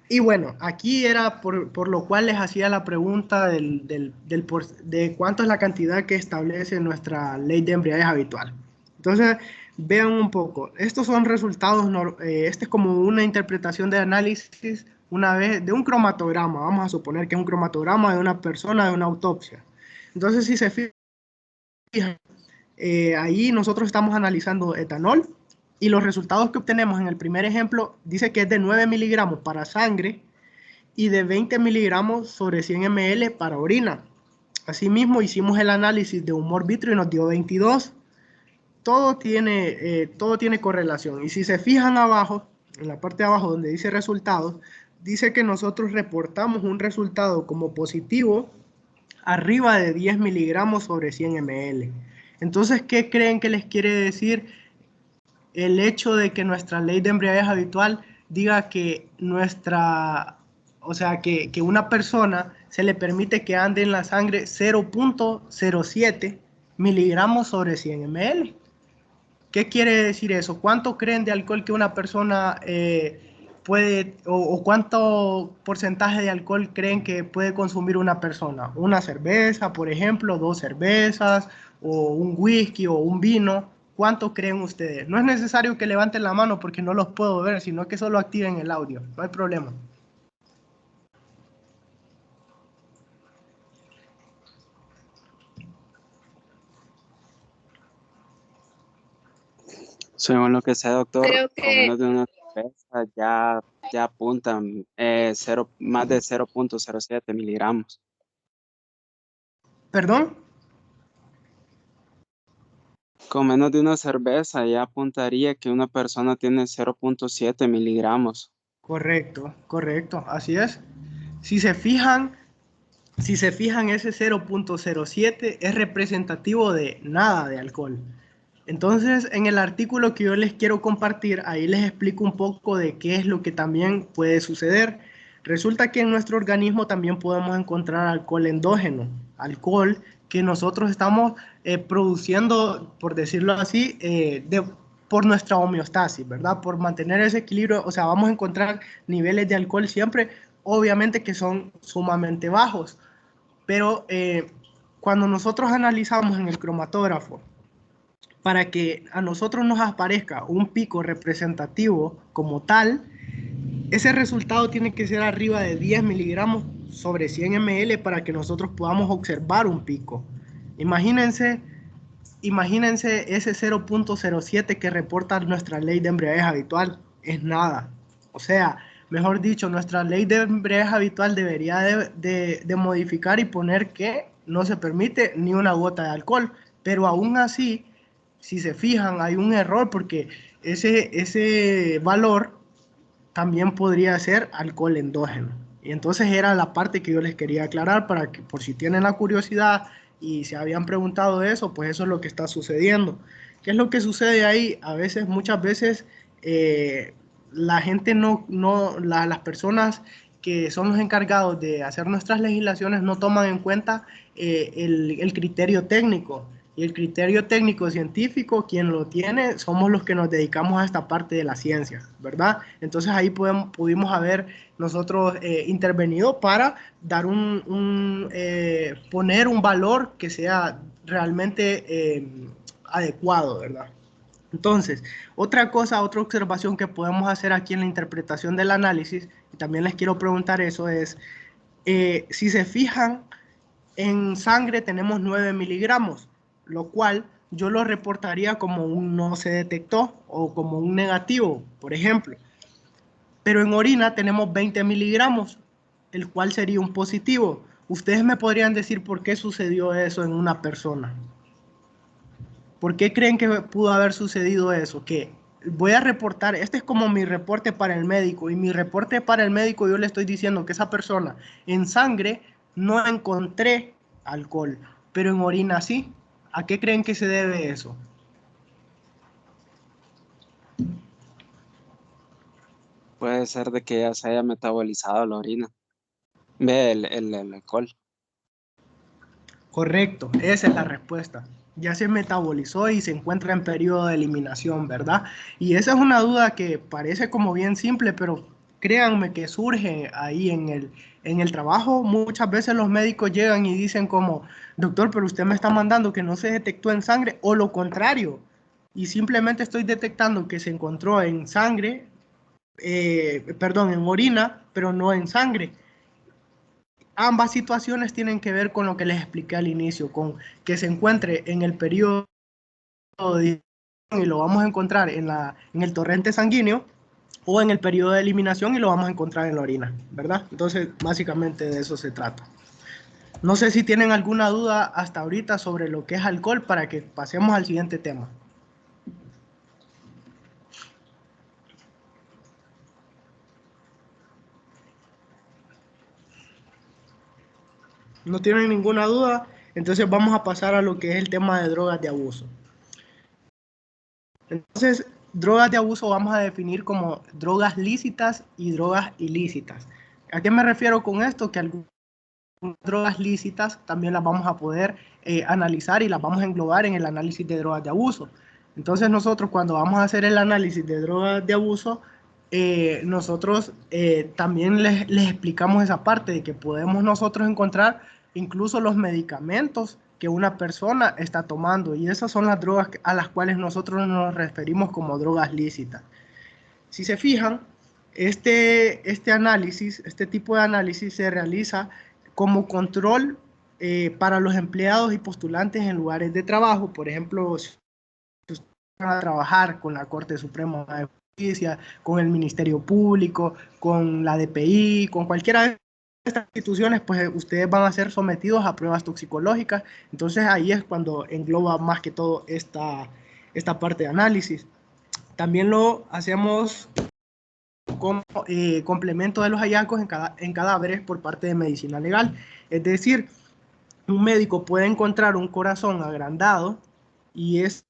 Y bueno, aquí era por lo cual les hacía la pregunta de cuánto es la cantidad que establece nuestra ley de embriaguez habitual. Entonces, vean un poco, estos son resultados, este es como una interpretación de análisis una vez de un cromatograma, vamos a suponer que es un cromatograma de una persona de una autopsia. Entonces, si se fijan, ahí nosotros estamos analizando etanol, y los resultados que obtenemos en el primer ejemplo dice que es de 9 miligramos para sangre y de 20 miligramos sobre 100 ml para orina. Asimismo, hicimos el análisis de humor vítreo y nos dio 22. Todo tiene correlación. Y si se fijan abajo, en la parte de abajo donde dice resultados, dice que nosotros reportamos un resultado como positivo arriba de 10 miligramos sobre 100 ml. Entonces, ¿qué creen que les quiere decir el hecho de que nuestra ley de embriaguez habitual diga que que una persona se le permite que ande en la sangre 0.07 miligramos sobre 100 ml? ¿Qué quiere decir eso? ¿Cuánto creen de alcohol que una persona puede, o cuánto porcentaje de alcohol creen que puede consumir una persona? ¿Una cerveza, por ejemplo, 2 cervezas, o un whisky o un vino? ¿Cuánto creen ustedes? No es necesario que levanten la mano porque no los puedo ver, sino que solo activen el audio, no hay problema. Según lo que sé, doctor, Creo con menos que de una cerveza ya apuntan más de 0.07 miligramos. ¿Perdón? Con menos de una cerveza ya apuntaría que una persona tiene 0.7 miligramos. Correcto, correcto, así es. Si se fijan, ese 0.07 es representativo de nada de alcohol. Entonces, en el artículo que yo les quiero compartir, ahí les explico un poco de qué es lo que también puede suceder. Resulta que en nuestro organismo también podemos encontrar alcohol endógeno, alcohol que nosotros estamos produciendo, por decirlo así, por nuestra homeostasis, ¿verdad? Por mantener ese equilibrio, o sea, vamos a encontrar niveles de alcohol siempre, obviamente que son sumamente bajos, pero cuando nosotros analizamos en el cromatógrafo, para que a nosotros nos aparezca un pico representativo como tal, ese resultado tiene que ser arriba de 10 miligramos sobre 100 ml para que nosotros podamos observar un pico. Imagínense ese 0.07 que reporta nuestra ley de embriaguez habitual. Es nada. O sea, mejor dicho, nuestra ley de embriaguez habitual debería de modificar y poner que no se permite ni una gota de alcohol. Pero aún así, si se fijan, hay un error porque ese valor también podría ser alcohol endógeno. Y entonces era la parte que yo les quería aclarar para que, por si tienen la curiosidad y se habían preguntado eso, pues eso es lo que está sucediendo. ¿Qué es lo que sucede ahí? A veces, muchas veces, la gente las personas que son los encargados de hacer nuestras legislaciones no toman en cuenta el criterio técnico. Y el criterio técnico científico, quien lo tiene, somos los que nos dedicamos a esta parte de la ciencia, ¿verdad? Entonces ahí pudimos haber nosotros intervenido para dar poner un valor que sea realmente adecuado, ¿verdad? Entonces, otra observación que podemos hacer aquí en la interpretación del análisis, y también les quiero preguntar eso, es, si se fijan, en sangre tenemos 9 miligramos, lo cual yo lo reportaría como un no se detectó o como un negativo, por ejemplo. Pero en orina tenemos 20 miligramos, el cual sería un positivo. ¿Ustedes me podrían decir por qué sucedió eso en una persona? ¿Por qué creen que pudo haber sucedido eso? Que voy a reportar, este es como mi reporte para el médico, y mi reporte para el médico yo le estoy diciendo que esa persona en sangre no encontré alcohol, pero en orina sí. ¿A qué creen que se debe eso? Puede ser de que ya se haya metabolizado la orina. Ve el alcohol. Correcto, esa es la respuesta. Ya se metabolizó y se encuentra en periodo de eliminación, ¿verdad? Y esa es una duda que parece como bien simple, pero créanme que surge ahí en el trabajo. Muchas veces los médicos llegan y dicen como, doctor, pero usted me está mandando que no se detectó en sangre, o lo contrario, y simplemente estoy detectando que se encontró en sangre, en orina, pero no en sangre. Ambas situaciones tienen que ver con lo que les expliqué al inicio, con que se encuentre en el periodo de y lo vamos a encontrar en el torrente sanguíneo, o en el periodo de eliminación y lo vamos a encontrar en la orina, ¿verdad? Entonces, básicamente de eso se trata. No sé si tienen alguna duda hasta ahorita sobre lo que es alcohol para que pasemos al siguiente tema. ¿No tienen ninguna duda? Entonces vamos a pasar a lo que es el tema de drogas de abuso. Entonces, drogas de abuso vamos a definir como drogas lícitas y drogas ilícitas. ¿A qué me refiero con esto? Que algunas drogas lícitas también las vamos a poder analizar y las vamos a englobar en el análisis de drogas de abuso. Entonces nosotros cuando vamos a hacer el análisis de drogas de abuso, nosotros también les explicamos esa parte de que podemos nosotros encontrar incluso los medicamentos que una persona está tomando, y esas son las drogas a las cuales nosotros nos referimos como drogas lícitas. Si se fijan, este tipo de análisis se realiza como control para los empleados y postulantes en lugares de trabajo. Por ejemplo, si ustedes van a trabajar con la Corte Suprema de Justicia, con el Ministerio Público, con la DPI, con cualquiera de estas instituciones, pues ustedes van a ser sometidos a pruebas toxicológicas. Entonces ahí es cuando engloba más que todo esta parte de análisis. También lo hacemos como complemento de los hallazgos en cadáveres por parte de medicina legal. Es decir, un médico puede encontrar un corazón agrandado y ese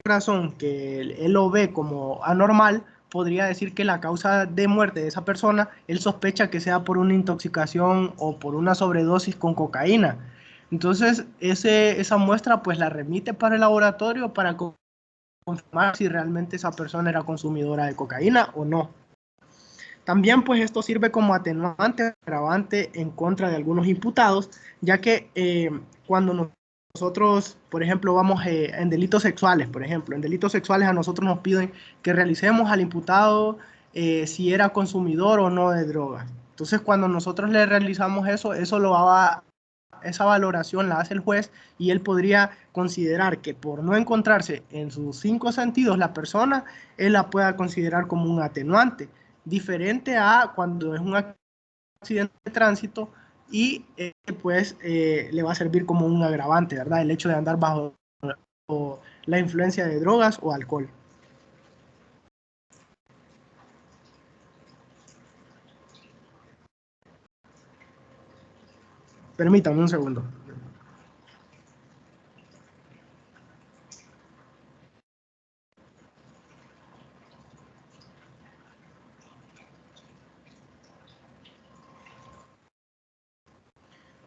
corazón que él lo ve como anormal, podría decir que la causa de muerte de esa persona, él sospecha que sea por una intoxicación o por una sobredosis con cocaína. Entonces, esa muestra pues la remite para el laboratorio para confirmar si realmente esa persona era consumidora de cocaína o no. También pues esto sirve como atenuante, agravante en contra de algunos imputados, ya que cuando nosotros, por ejemplo, vamos en delitos sexuales, a nosotros nos piden que realicemos al imputado si era consumidor o no de drogas. Entonces, cuando nosotros le realizamos eso, esa valoración la hace el juez y él podría considerar que por no encontrarse en sus 5 sentidos la persona, él la pueda considerar como un atenuante, diferente a cuando es un accidente de tránsito y pues le va a servir como un agravante, ¿verdad? El hecho de andar bajo la influencia de drogas o alcohol. Permítame un segundo.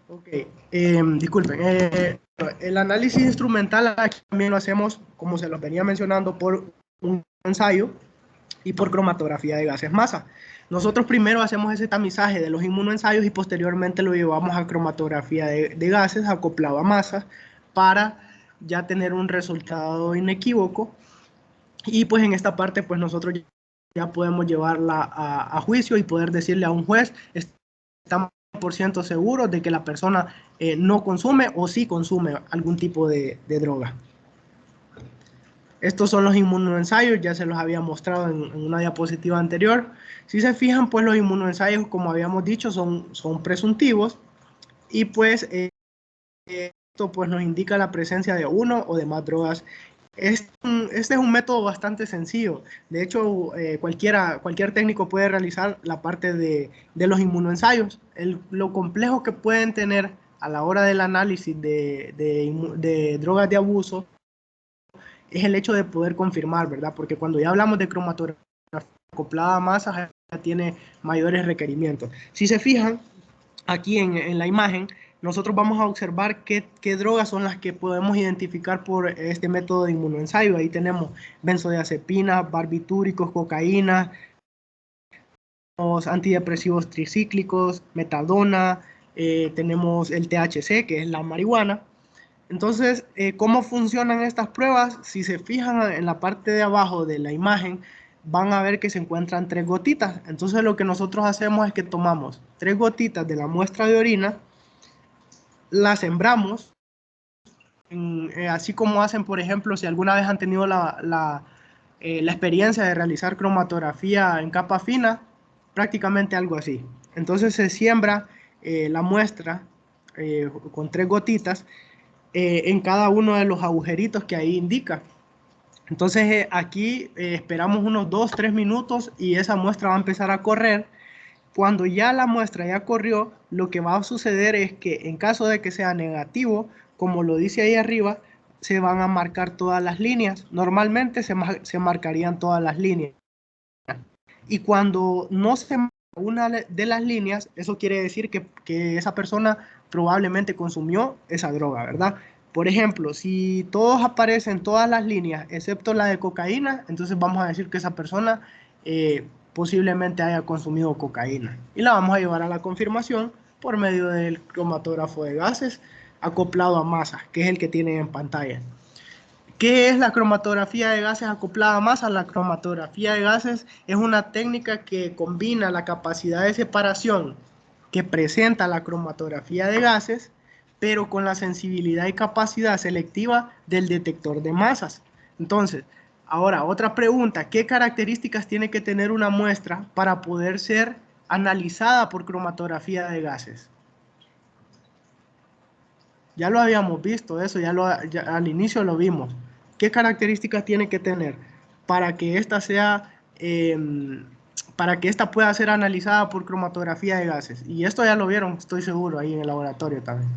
Ok, disculpen. El análisis instrumental aquí también lo hacemos, como se los venía mencionando, por un ensayo y por cromatografía de gases masa. Nosotros primero hacemos ese tamizaje de los inmunoensayos y posteriormente lo llevamos a cromatografía de gases acoplado a masas para ya tener un resultado inequívoco. Y pues en esta parte pues nosotros ya podemos llevarla a juicio y poder decirle a un juez, estamos 100% seguros de que la persona no consume o sí consume algún tipo de droga. Estos son los inmunoensayos, ya se los había mostrado en una diapositiva anterior. Si se fijan, pues los inmunoensayos, como habíamos dicho, son presuntivos y pues esto pues nos indica la presencia de uno o de más drogas. Este es un método bastante sencillo. De hecho, cualquier técnico puede realizar la parte de los inmunoensayos. Lo complejo que pueden tener a la hora del análisis de drogas de abuso es el hecho de poder confirmar, ¿verdad? Porque cuando ya hablamos de cromatografía acoplada a masas, ya tiene mayores requerimientos. Si se fijan, aquí en la imagen, nosotros vamos a observar qué drogas son las que podemos identificar por este método de inmunoensayo. Ahí tenemos benzodiazepinas, barbitúricos, cocaína, los antidepresivos tricíclicos, metadona, tenemos el THC, que es la marihuana. Entonces, ¿cómo funcionan estas pruebas? Si se fijan en la parte de abajo de la imagen, van a ver que se encuentran 3 gotitas. Entonces, lo que nosotros hacemos es que tomamos 3 gotitas de la muestra de orina, las sembramos, así como hacen, por ejemplo, si alguna vez han tenido la experiencia de realizar cromatografía en capa fina, prácticamente algo así. Entonces, se siembra la muestra con 3 gotitas en cada uno de los agujeritos que ahí indica. Entonces aquí esperamos unos 2-3 minutos y esa muestra va a empezar a correr. Cuando ya la muestra ya corrió, lo que va a suceder es que en caso de que sea negativo, como lo dice ahí arriba, se van a marcar todas las líneas. Normalmente se marcarían todas las líneas. Y cuando no se marca una de las líneas, eso quiere decir que esa persona probablemente consumió esa droga, ¿verdad? Por ejemplo, si todos aparecen todas las líneas excepto la de cocaína, entonces vamos a decir que esa persona posiblemente haya consumido cocaína. Y la vamos a llevar a la confirmación por medio del cromatógrafo de gases acoplado a masa, que es el que tienen en pantalla. ¿Qué es la cromatografía de gases acoplada a masa? La cromatografía de gases es una técnica que combina la capacidad de separación que presenta la cromatografía de gases, pero con la sensibilidad y capacidad selectiva del detector de masas. Entonces, ahora otra pregunta, ¿qué características tiene que tener una muestra para poder ser analizada por cromatografía de gases? Ya lo habíamos visto eso, ya al inicio lo vimos. ¿Qué características tiene que tener para que esta pueda ser analizada por cromatografía de gases? Y esto ya lo vieron, estoy seguro, ahí en el laboratorio también.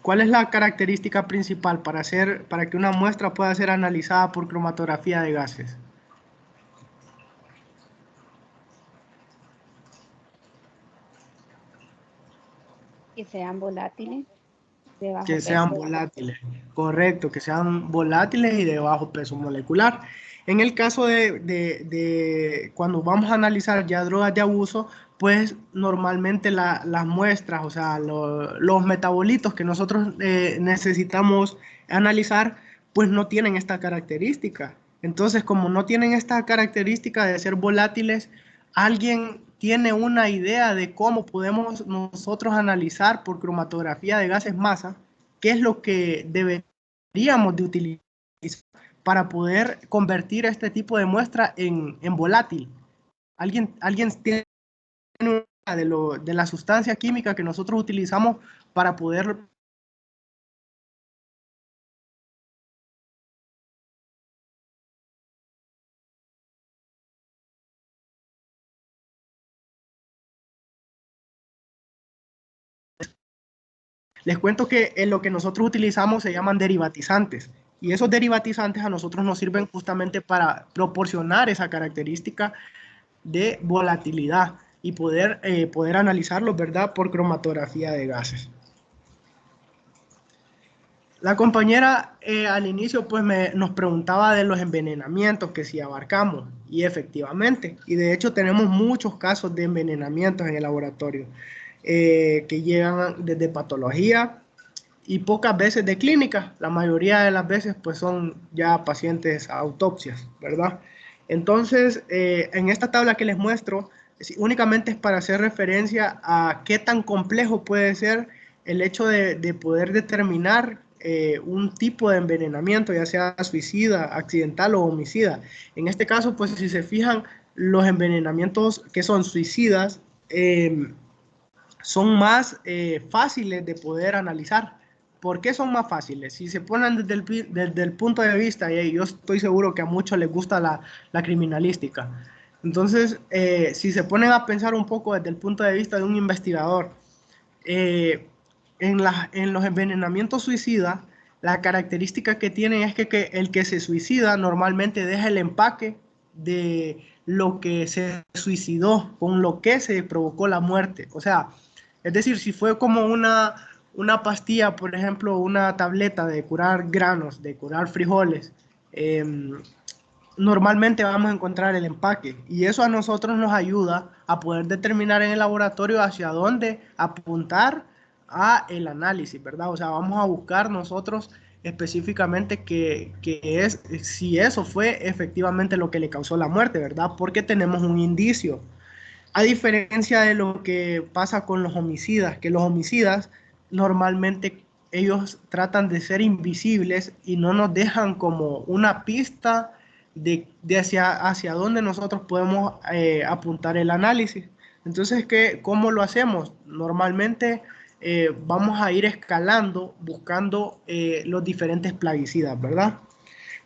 ¿Cuál es la característica principal para que una muestra pueda ser analizada por cromatografía de gases? Que sean volátiles, de bajo Que peso. sean volátiles, correcto, que sean volátiles y de bajo peso molecular. En el caso de cuando vamos a analizar ya drogas de abuso, pues normalmente las muestras, o sea, los metabolitos que nosotros necesitamos analizar, pues no tienen esta característica. Entonces, como no tienen esta característica de ser volátiles, ¿alguien tiene una idea de cómo podemos nosotros analizar por cromatografía de gases masa qué es lo que deberíamos de utilizar para poder convertir este tipo de muestra en volátil? ¿Alguien tiene una idea de la sustancia química que nosotros utilizamos para poder... Les cuento que en lo que nosotros utilizamos se llaman derivatizantes, y esos derivatizantes a nosotros nos sirven justamente para proporcionar esa característica de volatilidad y poder analizarlos, ¿verdad?, por cromatografía de gases. La compañera al inicio pues nos preguntaba de los envenenamientos que si abarcamos, y efectivamente, y de hecho tenemos muchos casos de envenenamientos en el laboratorio que llegan desde patología y pocas veces de clínica. La mayoría de las veces pues son ya pacientes a autopsias, ¿verdad? Entonces, en esta tabla que les muestro, únicamente es para hacer referencia a qué tan complejo puede ser el hecho de poder determinar un tipo de envenenamiento, ya sea suicida, accidental o homicida. En este caso, pues si se fijan, los envenenamientos que son suicidas son más fáciles de poder analizar. ¿Por qué son más fáciles? Si se ponen desde el punto de vista, y yo estoy seguro que a muchos les gusta la criminalística, entonces, si se ponen a pensar un poco desde el punto de vista de un investigador, en los envenenamientos suicidas, la característica que tienen es que el que se suicida normalmente deja el empaque de lo que se suicidó, con lo que se provocó la muerte. O sea, es decir, si fue como una pastilla, por ejemplo, una tableta de curar granos, de curar frijoles, normalmente vamos a encontrar el empaque, y eso a nosotros nos ayuda a poder determinar en el laboratorio hacia dónde apuntar a el análisis, ¿verdad? O sea, vamos a buscar nosotros específicamente si eso fue efectivamente lo que le causó la muerte, ¿verdad? Porque tenemos un indicio. A diferencia de lo que pasa con los homicidas, que los homicidas normalmente ellos tratan de ser invisibles y no nos dejan como una pista de hacia dónde nosotros podemos apuntar el análisis. Entonces, ¿cómo lo hacemos? Normalmente vamos a ir escalando, buscando los diferentes plaguicidas, ¿verdad?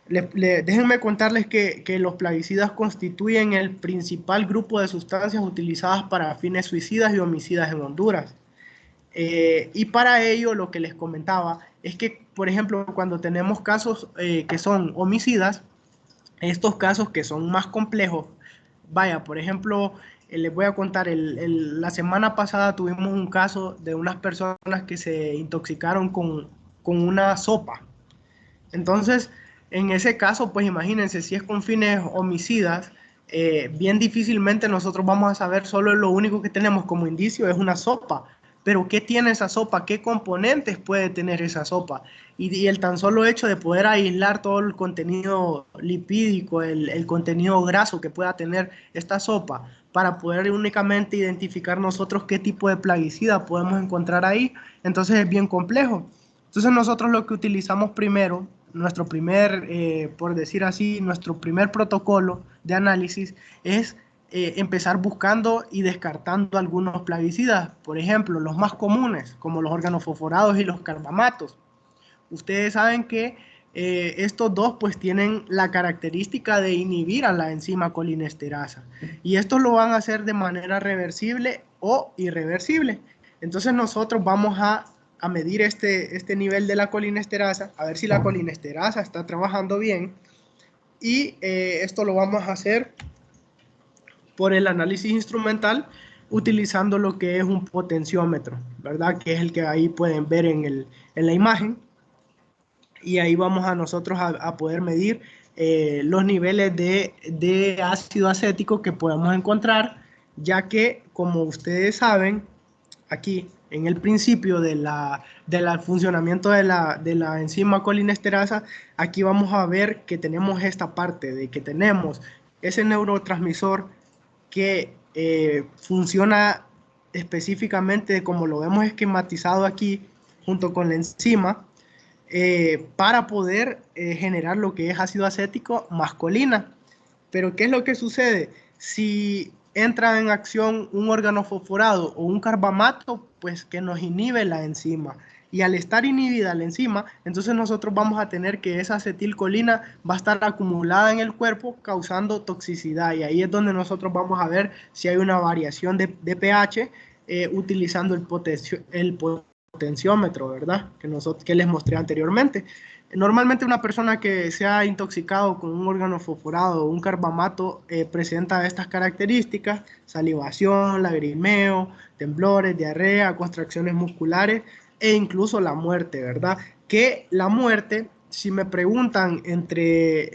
Déjenme contarles que los plaguicidas constituyen el principal grupo de sustancias utilizadas para fines suicidas y homicidas en Honduras. Y para ello, lo que les comentaba es que, por ejemplo, cuando tenemos casos que son homicidas, estos casos que son más complejos, vaya, por ejemplo, les voy a contar, la semana pasada tuvimos un caso de unas personas que se intoxicaron con una sopa. Entonces, en ese caso, pues imagínense, si es con fines homicidas, bien difícilmente nosotros vamos a saber, solo lo único que tenemos como indicio es una sopa. Pero ¿qué tiene esa sopa? ¿Qué componentes puede tener esa sopa? Y el tan solo hecho de poder aislar todo el contenido lipídico, el contenido graso que pueda tener esta sopa, para poder únicamente identificar nosotros qué tipo de plaguicida podemos encontrar ahí, entonces es bien complejo. Entonces nosotros lo que utilizamos primero, nuestro primer, por decir así, nuestro primer protocolo de análisis es empezar buscando y descartando algunos plaguicidas. Por ejemplo, los más comunes, como los organofosforados y los carbamatos. Ustedes saben que estos dos pues tienen la característica de inhibir a la enzima colinesterasa. Y esto lo van a hacer de manera reversible o irreversible. Entonces nosotros vamos a medir este nivel de la colinesterasa, a ver si la colinesterasa está trabajando bien, y esto lo vamos a hacer por el análisis instrumental utilizando lo que es un potenciómetro, ¿verdad? Que es el que ahí pueden ver en la imagen, y ahí vamos a nosotros a poder medir los niveles de ácido acético que podemos encontrar, ya que, como ustedes saben, aquí en el principio del funcionamiento de la enzima colinesterasa, aquí vamos a ver que tenemos esta parte de que tenemos ese neurotransmisor que funciona específicamente como lo vemos esquematizado aquí junto con la enzima para poder generar lo que es ácido acético más colina. Pero ¿qué es lo que sucede? Si entra en acción un órgano fosforado o un carbamato, pues que nos inhibe la enzima. Y al estar inhibida la enzima, entonces nosotros vamos a tener que esa acetilcolina va a estar acumulada en el cuerpo causando toxicidad. Y ahí es donde nosotros vamos a ver si hay una variación de pH utilizando el potenciómetro, ¿verdad? Que les mostré anteriormente. Normalmente una persona que se ha intoxicado con un órgano fosforado o un carbamato presenta estas características: salivación, lagrimeo, temblores, diarrea, contracciones musculares e incluso la muerte, ¿verdad? Que la muerte, si me preguntan entre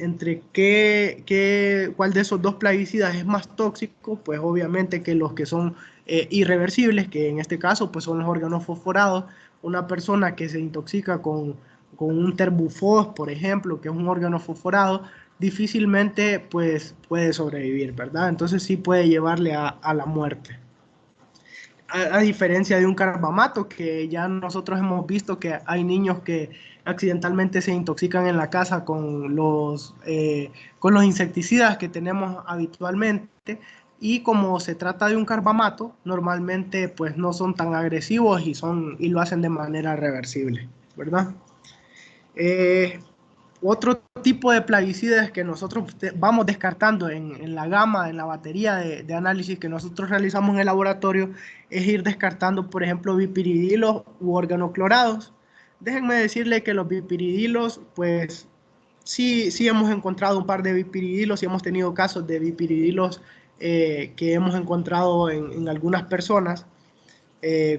cuál de esos dos plaguicidas es más tóxico, pues obviamente que los que son irreversibles, que en este caso pues son los órganos fosforados. Una persona que se intoxica con un terbufos, por ejemplo, que es un órgano fosforado, difícilmente pues puede sobrevivir, ¿verdad? Entonces sí puede llevarle a la muerte. A diferencia de un carbamato, que ya nosotros hemos visto que hay niños que accidentalmente se intoxican en la casa con los insecticidas que tenemos habitualmente, y como se trata de un carbamato, normalmente pues no son tan agresivos y lo hacen de manera reversible, ¿verdad? Otro tipo de plaguicidas que nosotros vamos descartando en la gama, en la batería de análisis que nosotros realizamos en el laboratorio, es ir descartando, por ejemplo, bipiridilos u organoclorados. Déjenme decirle que los bipiridilos, pues sí hemos encontrado un par de bipiridilos y hemos tenido casos de bipiridilos que hemos encontrado en algunas personas,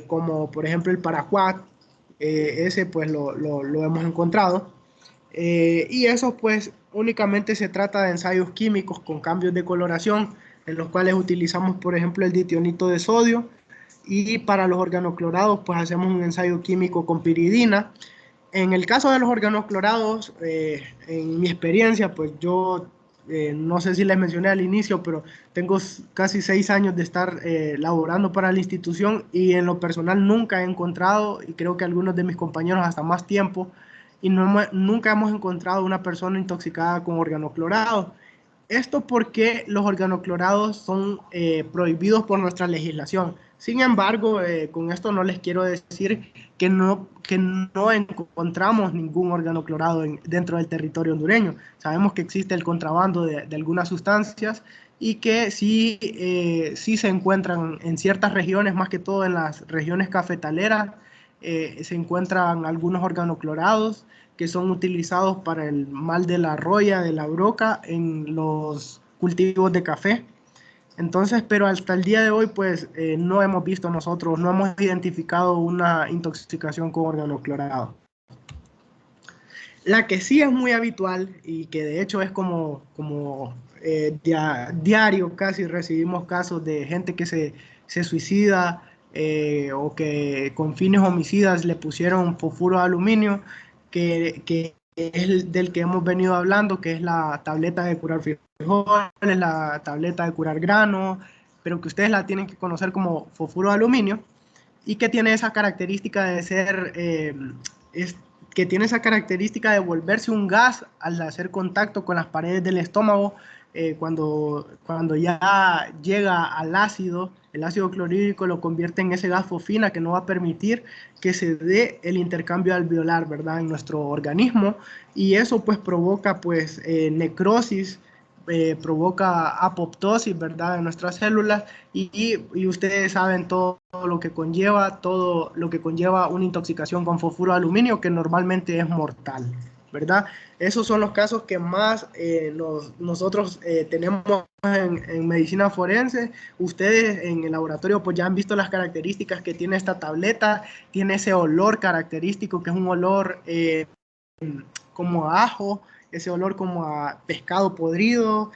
como por ejemplo el paraquat, ese pues lo hemos encontrado. Y eso pues únicamente se trata de ensayos químicos con cambios de coloración, en los cuales utilizamos por ejemplo el ditionito de sodio, y para los organoclorados pues hacemos un ensayo químico con piridina. En el caso de los organoclorados, en mi experiencia, pues yo no sé si les mencioné al inicio, pero tengo casi 6 años de estar laborando para la institución, y en lo personal nunca he encontrado, y creo que algunos de mis compañeros hasta más tiempo, y nunca hemos encontrado una persona intoxicada con organoclorados. Esto porque los organoclorados son prohibidos por nuestra legislación. Sin embargo, con esto no les quiero decir que no encontramos ningún organoclorado dentro del territorio hondureño. Sabemos que existe el contrabando de algunas sustancias, y que sí se encuentran en ciertas regiones, más que todo en las regiones cafetaleras, se encuentran algunos organoclorados que son utilizados para el mal de la roya, de la broca, en los cultivos de café. Entonces, pero hasta el día de hoy, pues no hemos visto nosotros, no hemos identificado una intoxicación con organoclorado. La que sí es muy habitual, y que de hecho es como diario casi recibimos casos de gente que se suicida, o que con fines homicidas le pusieron fosfuro de aluminio, que es del que hemos venido hablando, que es la tableta de curar frijoles, la tableta de curar grano, pero que ustedes la tienen que conocer como fosfuro de aluminio, y que tiene esa característica de ser, que tiene esa característica de volverse un gas al hacer contacto con las paredes del estómago, cuando ya llega al ácido. El ácido clorhídrico lo convierte en ese gas fosfina que no va a permitir que se dé el intercambio alveolar, ¿verdad?, en nuestro organismo, y eso pues provoca pues necrosis, provoca apoptosis, ¿verdad?, en nuestras células, y ustedes saben todo lo que conlleva una intoxicación con fosfuro de aluminio, que normalmente es mortal, ¿verdad? Esos son los casos que más nosotros tenemos en medicina forense. Ustedes en el laboratorio pues ya han visto las características que tiene esta tableta. Tiene ese olor característico, que es un olor como a ajo, ese olor como a pescado podrido.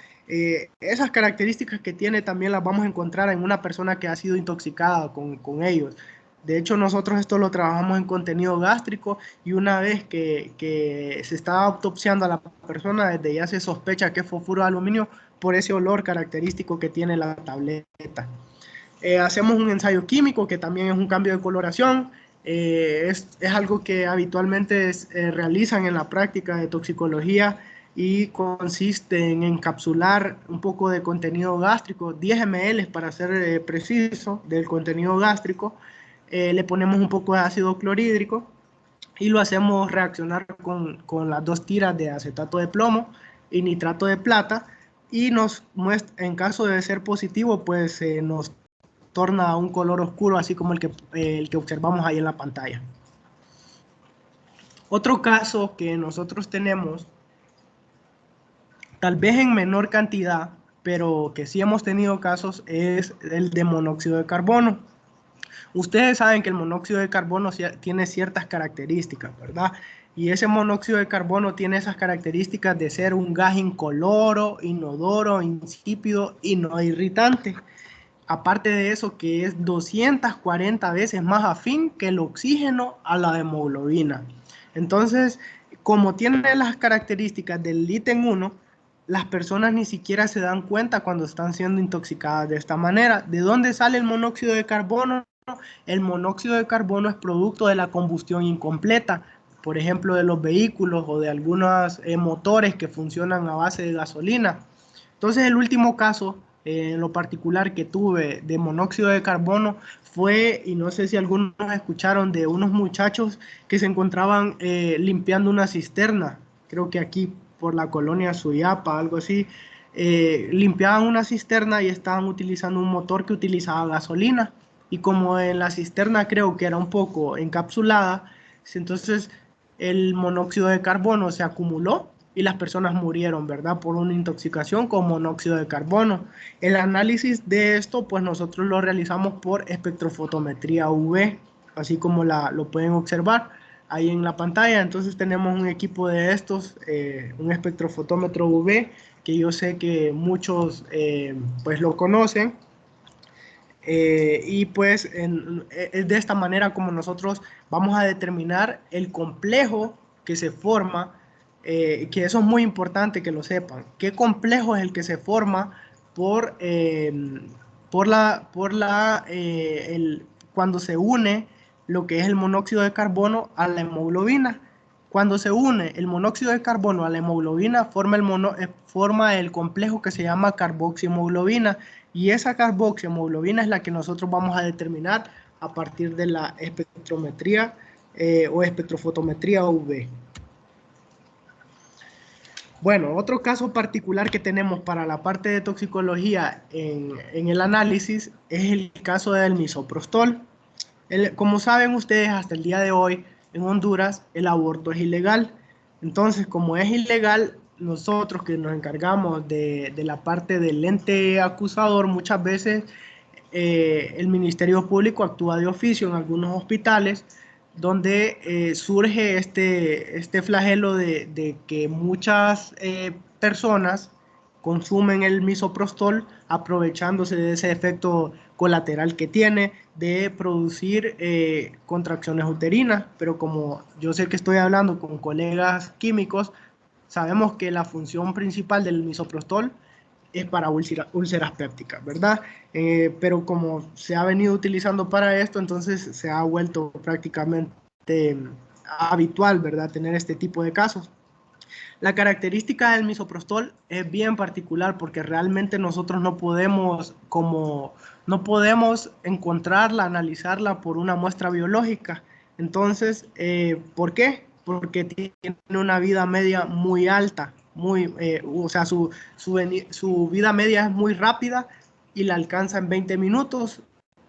Esas características que tiene también las vamos a encontrar en una persona que ha sido intoxicada con ellos. De hecho, nosotros esto lo trabajamos en contenido gástrico y una vez que se está autopsiando a la persona, desde ya se sospecha que es fosfuro de aluminio por ese olor característico que tiene la tableta. Hacemos un ensayo químico que también es un cambio de coloración. Es algo que habitualmente realizan en la práctica de toxicología y consiste en encapsular un poco de contenido gástrico, 10 ml para ser preciso, del contenido gástrico. Le ponemos un poco de ácido clorhídrico y lo hacemos reaccionar con las 2 tiras de acetato de plomo y nitrato de plata, y nos muestra, en caso de ser positivo, pues nos torna a un color oscuro, así como el que observamos ahí en la pantalla. Otro caso que nosotros tenemos, tal vez en menor cantidad, pero que sí hemos tenido casos, es el de monóxido de carbono. Ustedes saben que el monóxido de carbono tiene ciertas características, ¿verdad? Y ese monóxido de carbono tiene esas características de ser un gas incoloro, inodoro, insípido y no irritante. Aparte de eso, que es 240 veces más afín que el oxígeno a la hemoglobina. Entonces, como tiene las características del ítem 1, las personas ni siquiera se dan cuenta cuando están siendo intoxicadas de esta manera. ¿De dónde sale el monóxido de carbono? El monóxido de carbono es producto de la combustión incompleta, por ejemplo, de los vehículos o de algunos motores que funcionan a base de gasolina. Entonces, el último caso, en lo particular que tuve de monóxido de carbono fue, y no sé si algunos escucharon, de unos muchachos que se encontraban limpiando una cisterna, creo que aquí por la colonia Suyapa, algo así. Limpiaban una cisterna y estaban utilizando un motor que utilizaba gasolina, y como en la cisterna creo que era un poco encapsulada, entonces el monóxido de carbono se acumuló y las personas murieron, ¿verdad? Por una intoxicación con monóxido de carbono. El análisis de esto, pues nosotros lo realizamos por espectrofotometría UV, así como lo pueden observar ahí en la pantalla. Entonces tenemos un equipo de estos, un espectrofotómetro UV, que yo sé que muchos pues lo conocen. Y pues es de esta manera como nosotros vamos a determinar el complejo que se forma, que eso es muy importante que lo sepan. ¿Qué complejo es el que se forma cuando se une lo que es el monóxido de carbono a la hemoglobina? Cuando se une el monóxido de carbono a la hemoglobina, forma el complejo que se llama carboxihemoglobina, y esa carboxihemoglobina es la que nosotros vamos a determinar a partir de la espectrometría o espectrofotometría UV. Bueno, otro caso particular que tenemos para la parte de toxicología en el análisis es el caso del misoprostol. Como saben ustedes, hasta el día de hoy en Honduras el aborto es ilegal. Entonces, como es ilegal, nosotros que nos encargamos de la parte del ente acusador, muchas veces el Ministerio Público actúa de oficio en algunos hospitales donde surge este flagelo de que muchas personas consumen el misoprostol aprovechándose de ese efecto colateral que tiene de producir contracciones uterinas. Pero como yo sé que estoy hablando con colegas químicos, sabemos que la función principal del misoprostol es para úlceras pépticas, ¿verdad? Pero como se ha venido utilizando para esto, entonces se ha vuelto prácticamente habitual, ¿verdad?, tener este tipo de casos. La característica del misoprostol es bien particular porque realmente nosotros no podemos encontrarla, analizarla por una muestra biológica. Entonces, ¿por qué? Porque tiene una vida media muy alta, o sea, su vida media es muy rápida y la alcanza en 20 minutos.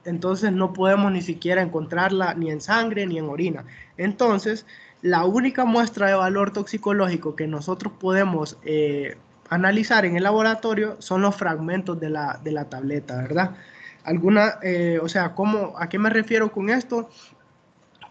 Entonces no podemos ni siquiera encontrarla ni en sangre ni en orina. Entonces, la única muestra de valor toxicológico que nosotros podemos analizar en el laboratorio son los fragmentos de la tableta, ¿verdad? O sea, ¿a qué me refiero con esto?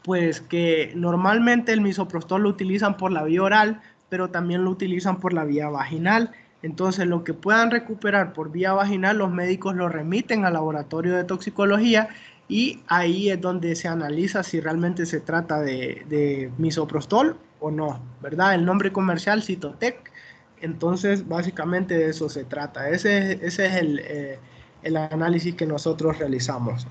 Pues que normalmente el misoprostol lo utilizan por la vía oral, pero también lo utilizan por la vía vaginal. Entonces, lo que puedan recuperar por vía vaginal, los médicos lo remiten al laboratorio de toxicología y ahí es donde se analiza si realmente se trata de misoprostol o no, ¿verdad? El nombre comercial Cytotec, entonces básicamente de eso se trata. Ese es el análisis que nosotros realizamos.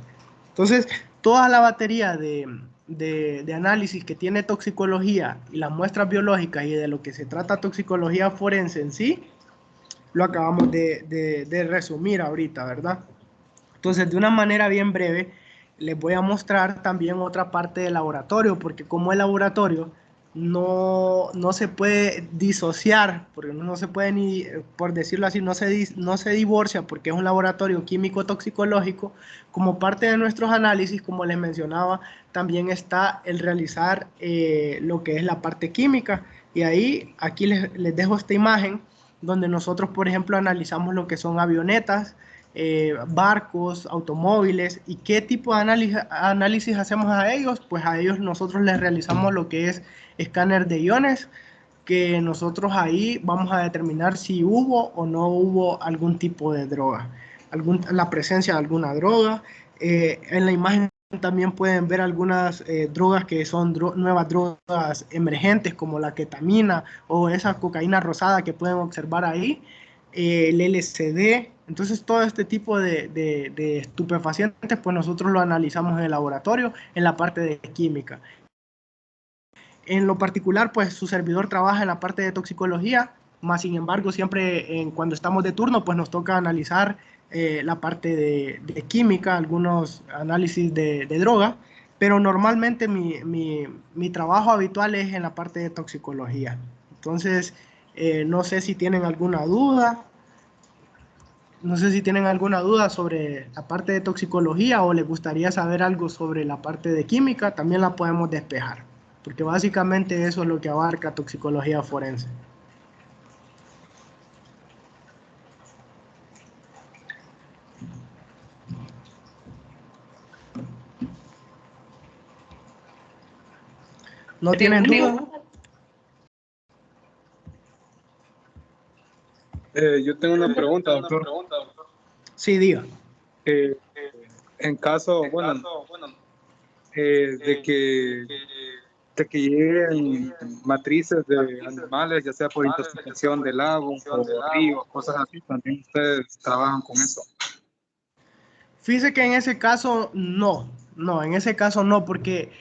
Entonces, toda la batería de análisis que tiene toxicología y las muestras biológicas y de lo que se trata toxicología forense en sí, lo acabamos de resumir ahorita, ¿verdad? Entonces, de una manera bien breve, les voy a mostrar también otra parte del laboratorio, porque como el laboratorio no se puede disociar, porque no se puede ni, por decirlo así, no se divorcia, porque es un laboratorio químico toxicológico. Como parte de nuestros análisis, como les mencionaba, también está el realizar lo que es la parte química, y ahí, aquí les dejo esta imagen, donde nosotros, por ejemplo, analizamos lo que son avionetas, barcos, automóviles, y qué tipo de análisis hacemos a ellos. Pues a ellos nosotros les realizamos lo que es escáner de iones, que nosotros ahí vamos a determinar si hubo o no hubo algún tipo de droga, la presencia de alguna droga. En la imagen también pueden ver algunas drogas que son nuevas drogas emergentes, como la ketamina o esa cocaína rosada que pueden observar ahí, el LSD. Entonces, todo este tipo de estupefacientes, pues nosotros lo analizamos en el laboratorio, en la parte de química. En lo particular, pues su servidor trabaja en la parte de toxicología, más sin embargo, siempre cuando estamos de turno, pues nos toca analizar la parte de química, algunos análisis de droga, pero normalmente mi trabajo habitual es en la parte de toxicología. Entonces, no sé si tienen alguna duda. No sé si tienen alguna duda sobre la parte de toxicología o les gustaría saber algo sobre la parte de química, también la podemos despejar, porque básicamente eso es lo que abarca toxicología forense. ¿No tienen duda? Yo tengo una pregunta, doctor. Sí, diga. En caso, bueno, de que lleguen matrices de animales, ya sea por intoxicación de lagos o ríos, cosas así, también ustedes trabajan con eso. Fíjese que en ese caso no, en ese caso no, porque,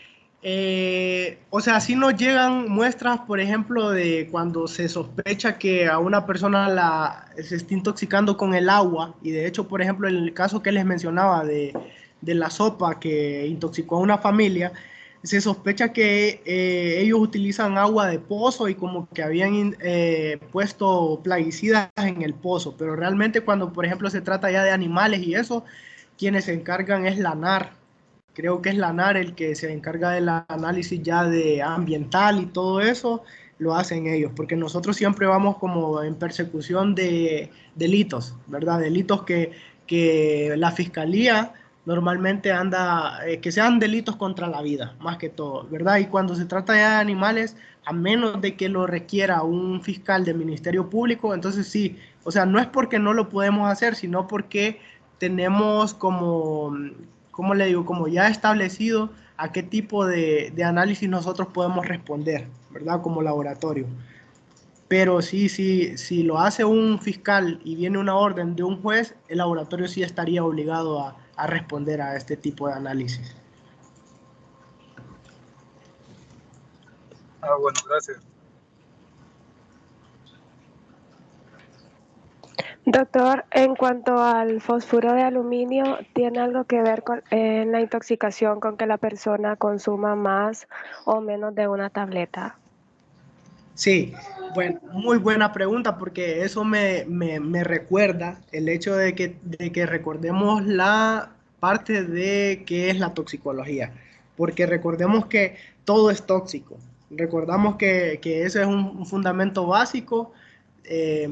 o sea, sí nos llegan muestras, por ejemplo, de cuando se sospecha que a una persona se está intoxicando con el agua, y de hecho, por ejemplo, el caso que les mencionaba de la sopa que intoxicó a una familia, se sospecha que ellos utilizan agua de pozo y como que habían puesto plaguicidas en el pozo, pero realmente cuando, por ejemplo, se trata ya de animales y eso, quienes se encargan es la ANAR. Creo que es la ANAR el que se encarga del análisis ya de ambiental y todo eso, lo hacen ellos, porque nosotros siempre vamos como en persecución de delitos, ¿verdad? Delitos que la fiscalía normalmente anda, que sean delitos contra la vida, más que todo, ¿verdad? Y cuando se trata ya de animales, a menos de que lo requiera un fiscal del Ministerio Público, entonces sí, o sea, no es porque no lo podemos hacer, sino porque tenemos como, ¿cómo le digo? Como ya establecido a qué tipo de análisis nosotros podemos responder, ¿verdad? Como laboratorio. Pero sí, si lo hace un fiscal y viene una orden de un juez, el laboratorio sí estaría obligado a responder a este tipo de análisis. Bueno, gracias. Doctor, en cuanto al fosfuro de aluminio, ¿tiene algo que ver con la intoxicación con que la persona consuma más o menos de una tableta? Sí, bueno, muy buena pregunta, porque eso me recuerda el hecho de que recordemos la parte de qué es la toxicología, porque recordemos que todo es tóxico. Recordamos que ese es un fundamento básico, eh,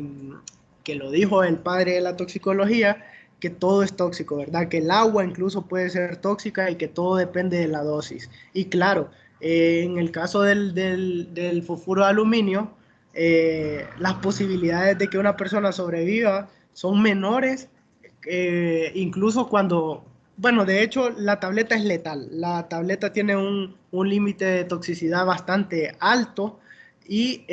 que lo dijo el padre de la toxicología, que todo es tóxico, ¿verdad? Que el agua incluso puede ser tóxica y que todo depende de la dosis. Y claro, en el caso del fosfuro de aluminio, las posibilidades de que una persona sobreviva son menores, incluso cuando Bueno, de hecho, la tableta es letal. La tableta tiene un límite de toxicidad bastante alto y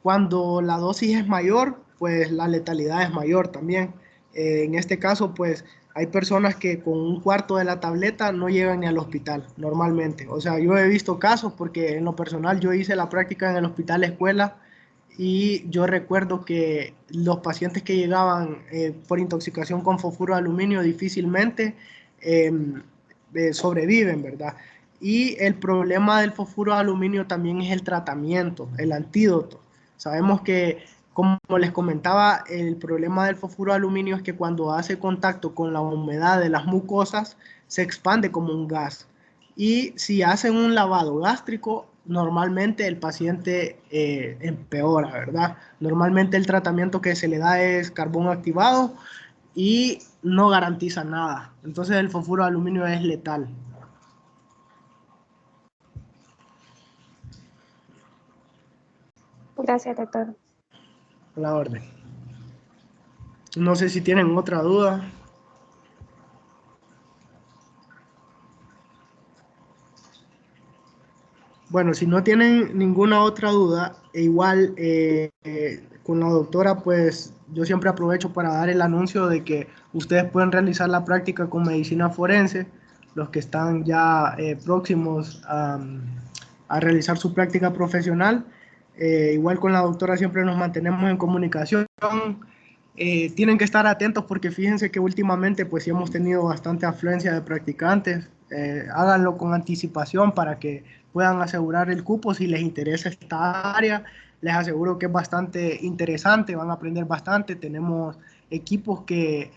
cuando la dosis es mayor, pues la letalidad es mayor también. En este caso, pues hay personas que con un cuarto de la tableta no llegan ni al hospital normalmente. O sea, yo he visto casos porque en lo personal yo hice la práctica en el hospital escuela y yo recuerdo que los pacientes que llegaban por intoxicación con fosfuro de aluminio difícilmente eh, sobreviven, ¿verdad? Y el problema del fosfuro de aluminio también es el tratamiento, el antídoto. Sabemos que, como les comentaba, el problema del fosfuro de aluminio es que cuando hace contacto con la humedad de las mucosas, se expande como un gas. Y si hacen un lavado gástrico, normalmente el paciente empeora, ¿verdad? Normalmente el tratamiento que se le da es carbón activado y no garantiza nada. Entonces el fosfuro de aluminio es letal. Gracias, doctor. A la orden. No sé si tienen otra duda. Bueno, si no tienen ninguna otra duda, igual con la doctora, pues yo siempre aprovecho para dar el anuncio de que ustedes pueden realizar la práctica con medicina forense, los que están ya próximos a realizar su práctica profesional. Igual con la doctora siempre nos mantenemos en comunicación. Tienen que estar atentos porque fíjense que últimamente pues sí hemos tenido bastante afluencia de practicantes. Háganlo con anticipación para que puedan asegurar el cupo si les interesa esta área. Les aseguro que es bastante interesante, van a aprender bastante. Tenemos equipos que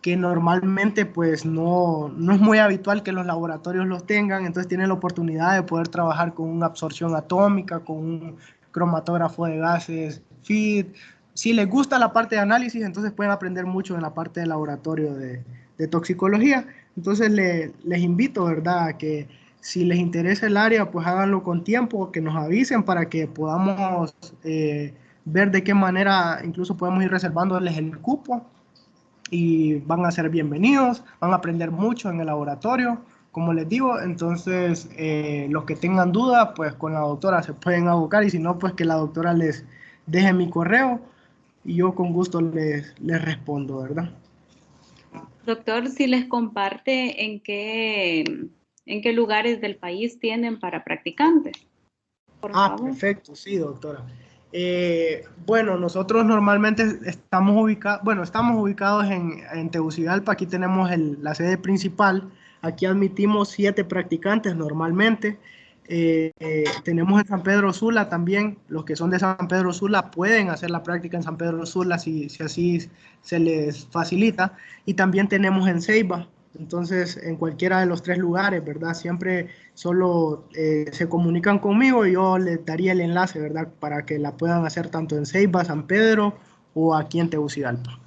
normalmente pues no es muy habitual que los laboratorios los tengan, entonces tienen la oportunidad de poder trabajar con una absorción atómica, con un cromatógrafo de gases FID. Si les gusta la parte de análisis, entonces pueden aprender mucho en la parte de laboratorio de toxicología. Entonces les invito, ¿verdad?, a que si les interesa el área, pues háganlo con tiempo, que nos avisen para que podamos ver de qué manera incluso podemos ir reservándoles el cupo y van a ser bienvenidos, van a aprender mucho en el laboratorio, como les digo. Entonces los que tengan duda, pues con la doctora se pueden abocar y si no, pues que la doctora les deje mi correo y yo con gusto les respondo, ¿verdad? Doctor, si les comparte en qué lugares del país tienen para practicantes, por favor. Perfecto, sí, doctora. Bueno, nosotros normalmente estamos ubicados en Tegucigalpa. Aquí tenemos la sede principal. Aquí admitimos 7 practicantes normalmente. Tenemos en San Pedro Sula también. Los que son de San Pedro Sula pueden hacer la práctica en San Pedro Sula si así se les facilita. Y también tenemos en Ceiba. Entonces, en cualquiera de los 3 lugares, ¿verdad? Siempre solo se comunican conmigo y yo les daría el enlace, ¿verdad? Para que la puedan hacer tanto en Ceiba, San Pedro o aquí en Tegucigalpa.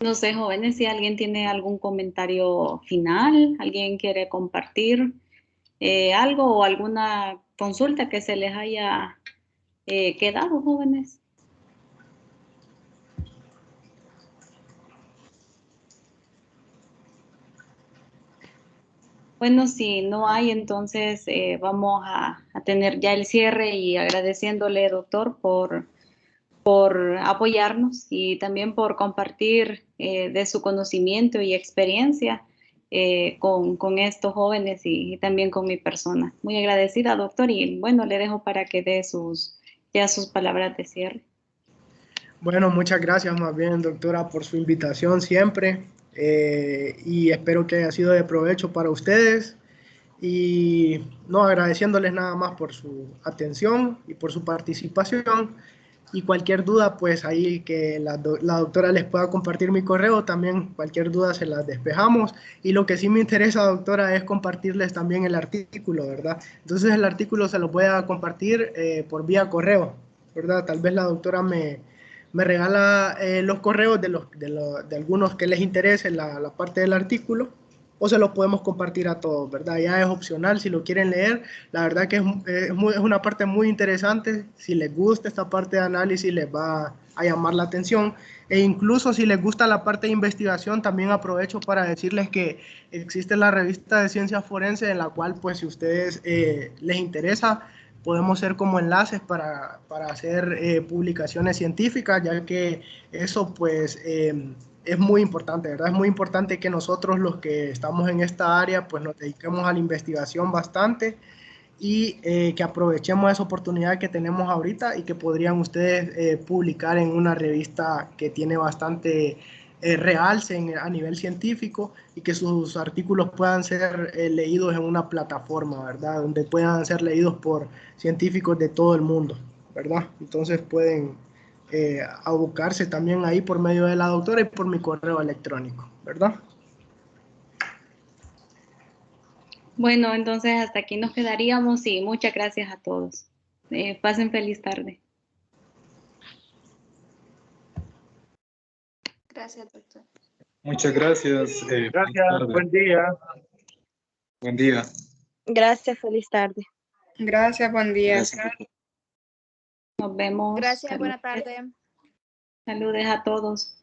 No sé, jóvenes, si alguien tiene algún comentario final, alguien quiere compartir algo o alguna consulta que se les haya quedado, jóvenes. Bueno, si no hay, entonces vamos a tener ya el cierre y agradeciéndole, doctor, por apoyarnos y también por compartir de su conocimiento y experiencia con estos jóvenes y también con mi persona. Muy agradecida, doctor, y bueno, le dejo para que dé sus palabras de cierre. Bueno, muchas gracias más bien, doctora, por su invitación siempre y espero que haya sido de provecho para ustedes y no agradeciéndoles nada más por su atención y por su participación. Y cualquier duda, pues ahí que la doctora les pueda compartir mi correo, también cualquier duda se las despejamos. Y lo que sí me interesa, doctora, es compartirles también el artículo, ¿verdad? Entonces el artículo se lo voy a compartir por vía correo, ¿verdad? Tal vez la doctora me regala los correos de algunos que les interese la parte del artículo, o se los podemos compartir a todos, ¿verdad? Ya es opcional si lo quieren leer. La verdad que es una parte muy interesante. Si les gusta esta parte de análisis, les va a llamar la atención. E incluso si les gusta la parte de investigación, también aprovecho para decirles que existe la revista de Ciencias Forenses, en la cual, pues, si ustedes les interesa, podemos ser como enlaces para hacer publicaciones científicas, ya que eso, pues, es muy importante, ¿verdad? Es muy importante que nosotros, los que estamos en esta área, pues nos dediquemos a la investigación bastante y que aprovechemos esa oportunidad que tenemos ahorita y que podrían ustedes publicar en una revista que tiene bastante realce a nivel científico y que sus artículos puedan ser leídos en una plataforma, ¿verdad? Donde puedan ser leídos por científicos de todo el mundo, ¿verdad? Entonces pueden abocarse también ahí por medio de la doctora y por mi correo electrónico, ¿verdad? Bueno, entonces hasta aquí nos quedaríamos y muchas gracias a todos. Pasen feliz tarde. Gracias, doctor. Muchas gracias. Feliz Gracias, tarde. buen día. Buen día. Gracias, feliz tarde. Gracias, buen día. Gracias. Nos vemos. Gracias, Saludos. buena tarde. Saludes a todos.